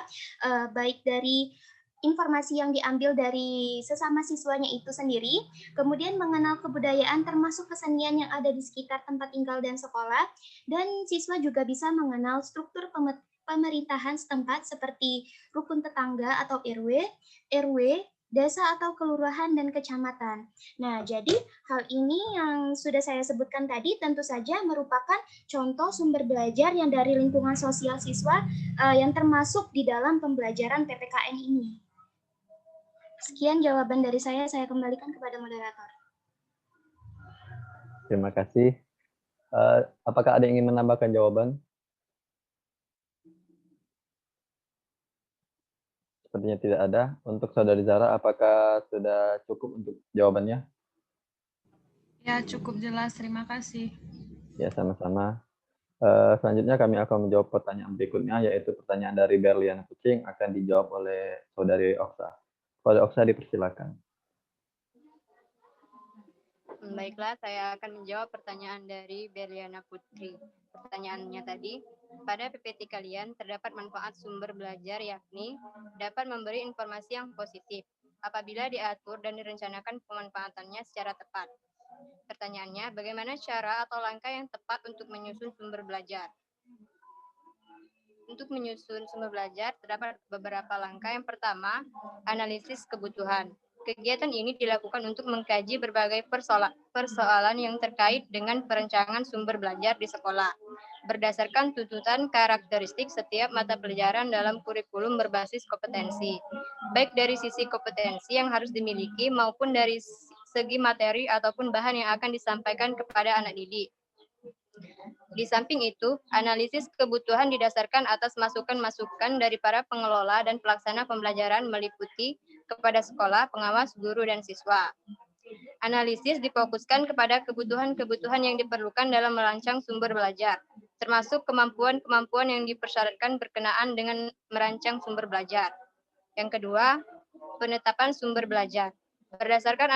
baik dari informasi yang diambil dari sesama siswanya itu sendiri, kemudian mengenal kebudayaan termasuk kesenian yang ada di sekitar tempat tinggal dan sekolah, dan siswa juga bisa mengenal struktur pemerintahan setempat seperti rukun tetangga atau RW, desa atau kelurahan dan kecamatan. Nah, jadi hal ini yang sudah saya sebutkan tadi tentu saja merupakan contoh sumber belajar yang dari lingkungan sosial siswa yang termasuk di dalam pembelajaran PPKN ini. Sekian jawaban dari saya kembalikan kepada moderator. Terima kasih. Apakah ada yang ingin menambahkan jawaban? Sepertinya tidak ada. Untuk Saudari Zara, apakah sudah cukup untuk jawabannya? Ya, cukup jelas. Terima kasih. Ya, sama-sama. Selanjutnya kami akan menjawab pertanyaan berikutnya, yaitu pertanyaan dari Berliana Kucing akan dijawab oleh Saudari Oksa. Saudari Oksa, dipersilakan. Baiklah, saya akan menjawab pertanyaan dari Berliana Putri. Pertanyaannya tadi, pada PPT kalian terdapat manfaat sumber belajar yakni dapat memberi informasi yang positif apabila diatur dan direncanakan pemanfaatannya secara tepat. Pertanyaannya, bagaimana cara atau langkah yang tepat untuk menyusun sumber belajar? Untuk menyusun sumber belajar, terdapat beberapa langkah. Yang pertama, analisis kebutuhan. Kegiatan ini dilakukan untuk mengkaji berbagai persoalan yang terkait dengan perencanaan sumber belajar di sekolah, berdasarkan tuntutan karakteristik setiap mata pelajaran dalam kurikulum berbasis kompetensi, baik dari sisi kompetensi yang harus dimiliki maupun dari segi materi ataupun bahan yang akan disampaikan kepada anak didik. Di samping itu, analisis kebutuhan didasarkan atas masukan-masukan dari para pengelola dan pelaksana pembelajaran meliputi kepada sekolah, pengawas, guru, dan siswa. Analisis difokuskan kepada kebutuhan-kebutuhan yang diperlukan dalam merancang sumber belajar, termasuk kemampuan-kemampuan yang dipersyaratkan berkenaan dengan merancang sumber belajar. Yang kedua, penetapan sumber belajar. Berdasarkan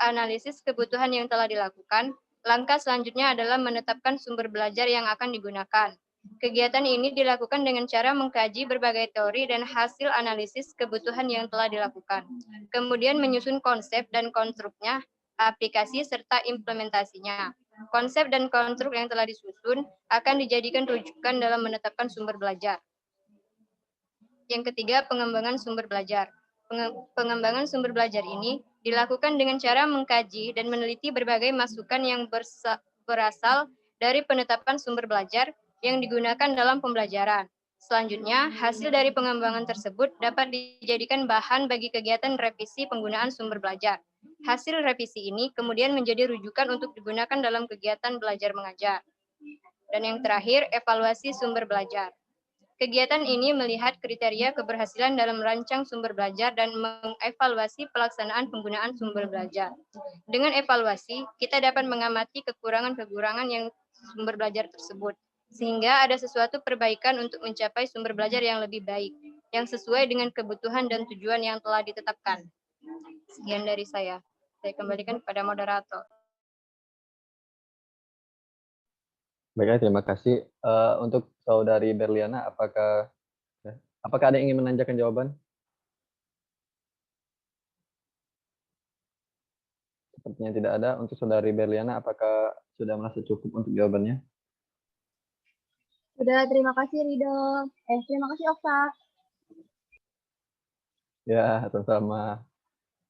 analisis kebutuhan yang telah dilakukan, langkah selanjutnya adalah menetapkan sumber belajar yang akan digunakan. Kegiatan ini dilakukan dengan cara mengkaji berbagai teori dan hasil analisis kebutuhan yang telah dilakukan. Kemudian menyusun konsep dan konstruknya, aplikasi serta implementasinya. Konsep dan konstruk yang telah disusun akan dijadikan rujukan dalam menetapkan sumber belajar. Yang ketiga, pengembangan sumber belajar. Pengembangan sumber belajar ini dilakukan dengan cara mengkaji dan meneliti berbagai masukan yang berasal dari penetapan sumber belajar yang digunakan dalam pembelajaran. Selanjutnya, hasil dari pengembangan tersebut dapat dijadikan bahan bagi kegiatan revisi penggunaan sumber belajar. Hasil revisi ini kemudian menjadi rujukan untuk digunakan dalam kegiatan belajar mengajar. Dan yang terakhir, evaluasi sumber belajar. Kegiatan ini melihat kriteria keberhasilan dalam merancang sumber belajar dan mengevaluasi pelaksanaan penggunaan sumber belajar. Dengan evaluasi, kita dapat mengamati kekurangan-kekurangan yang sumber belajar tersebut, sehingga ada sesuatu perbaikan untuk mencapai sumber belajar yang lebih baik, yang sesuai dengan kebutuhan dan tujuan yang telah ditetapkan. Sekian dari saya. Saya kembalikan kepada moderator. Baiklah, terima kasih. Untuk Saudari Berliana, apakah ada yang ingin menanyakan jawaban? Sepertinya tidak ada. Untuk Saudari Berliana, apakah sudah merasa cukup untuk jawabannya? Sudah, terima kasih Rido. Terima kasih Okta. Ya, sama-sama.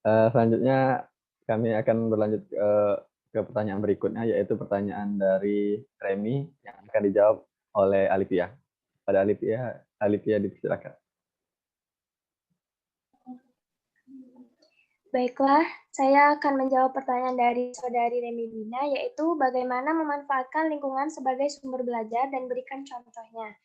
Selanjutnya kami akan berlanjut ke pertanyaan berikutnya, yaitu pertanyaan dari Remi yang akan dijawab oleh Alifia. Pada Alifia dipersilakan. Baiklah, saya akan menjawab pertanyaan dari Saudari Remi Dina, yaitu bagaimana memanfaatkan lingkungan sebagai sumber belajar dan berikan contohnya.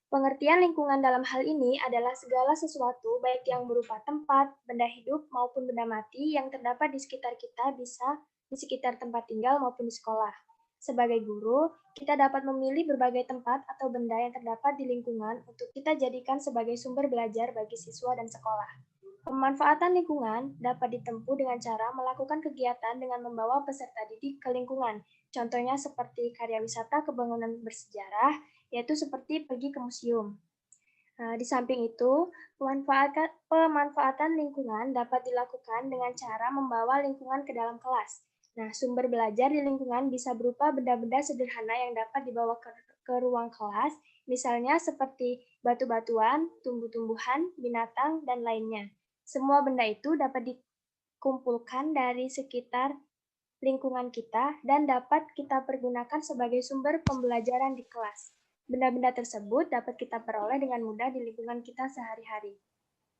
Pengertian lingkungan dalam hal ini adalah segala sesuatu, baik yang berupa tempat, benda hidup, maupun benda mati yang terdapat di sekitar kita, bisa di sekitar tempat tinggal maupun di sekolah. Sebagai guru, kita dapat memilih berbagai tempat atau benda yang terdapat di lingkungan untuk kita jadikan sebagai sumber belajar bagi siswa dan sekolah. Pemanfaatan lingkungan dapat ditempuh dengan cara melakukan kegiatan dengan membawa peserta didik ke lingkungan. Contohnya seperti karya wisata kebangunan bersejarah, yaitu seperti pergi ke museum. Di samping itu, pemanfaatan lingkungan dapat dilakukan dengan cara membawa lingkungan ke dalam kelas. Nah, sumber belajar di lingkungan bisa berupa benda-benda sederhana yang dapat dibawa ke ruang kelas, misalnya seperti batu-batuan, tumbuh-tumbuhan, binatang, dan lainnya. Semua benda itu dapat dikumpulkan dari sekitar lingkungan kita dan dapat kita pergunakan sebagai sumber pembelajaran di kelas. Benda-benda tersebut dapat kita peroleh dengan mudah di lingkungan kita sehari-hari.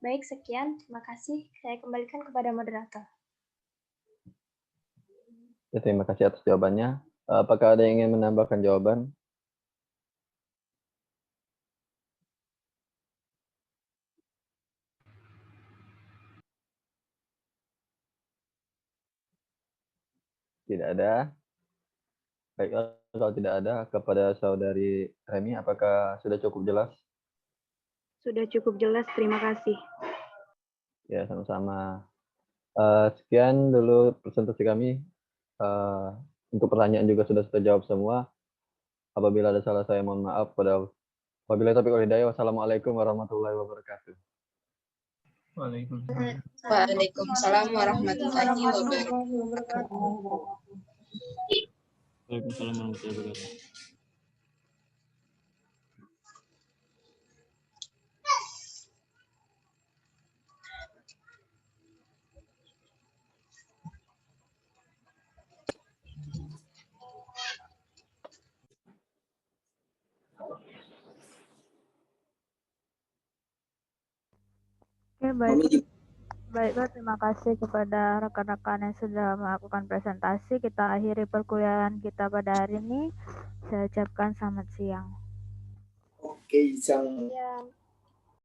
Baik, sekian. Terima kasih. Saya kembalikan kepada moderator. Ya, terima kasih atas jawabannya. Apakah ada yang ingin menambahkan jawaban? Tidak ada. Baiklah, kalau tidak ada, kepada Saudari Remi, apakah sudah cukup jelas? Sudah cukup jelas, terima kasih. Ya, sama-sama. Sekian dulu presentasi kami. Untuk pertanyaan juga sudah terjawab semua. Apabila ada salah saya mohon maaf. Wabillahi taufiq wal hidayah. Wassalamualaikum warahmatullahi wabarakatuh. Waalaikumsalam warahmatullahi wabarakatuh. Waalaikumsalam warahmatullahi wabarakatuh. Oke, baiklah, terima kasih kepada rekan-rekan yang sudah melakukan presentasi. Kita akhiri perkuliahan kita pada hari ini. Saya ucapkan selamat siang. Oke, siang. Ya.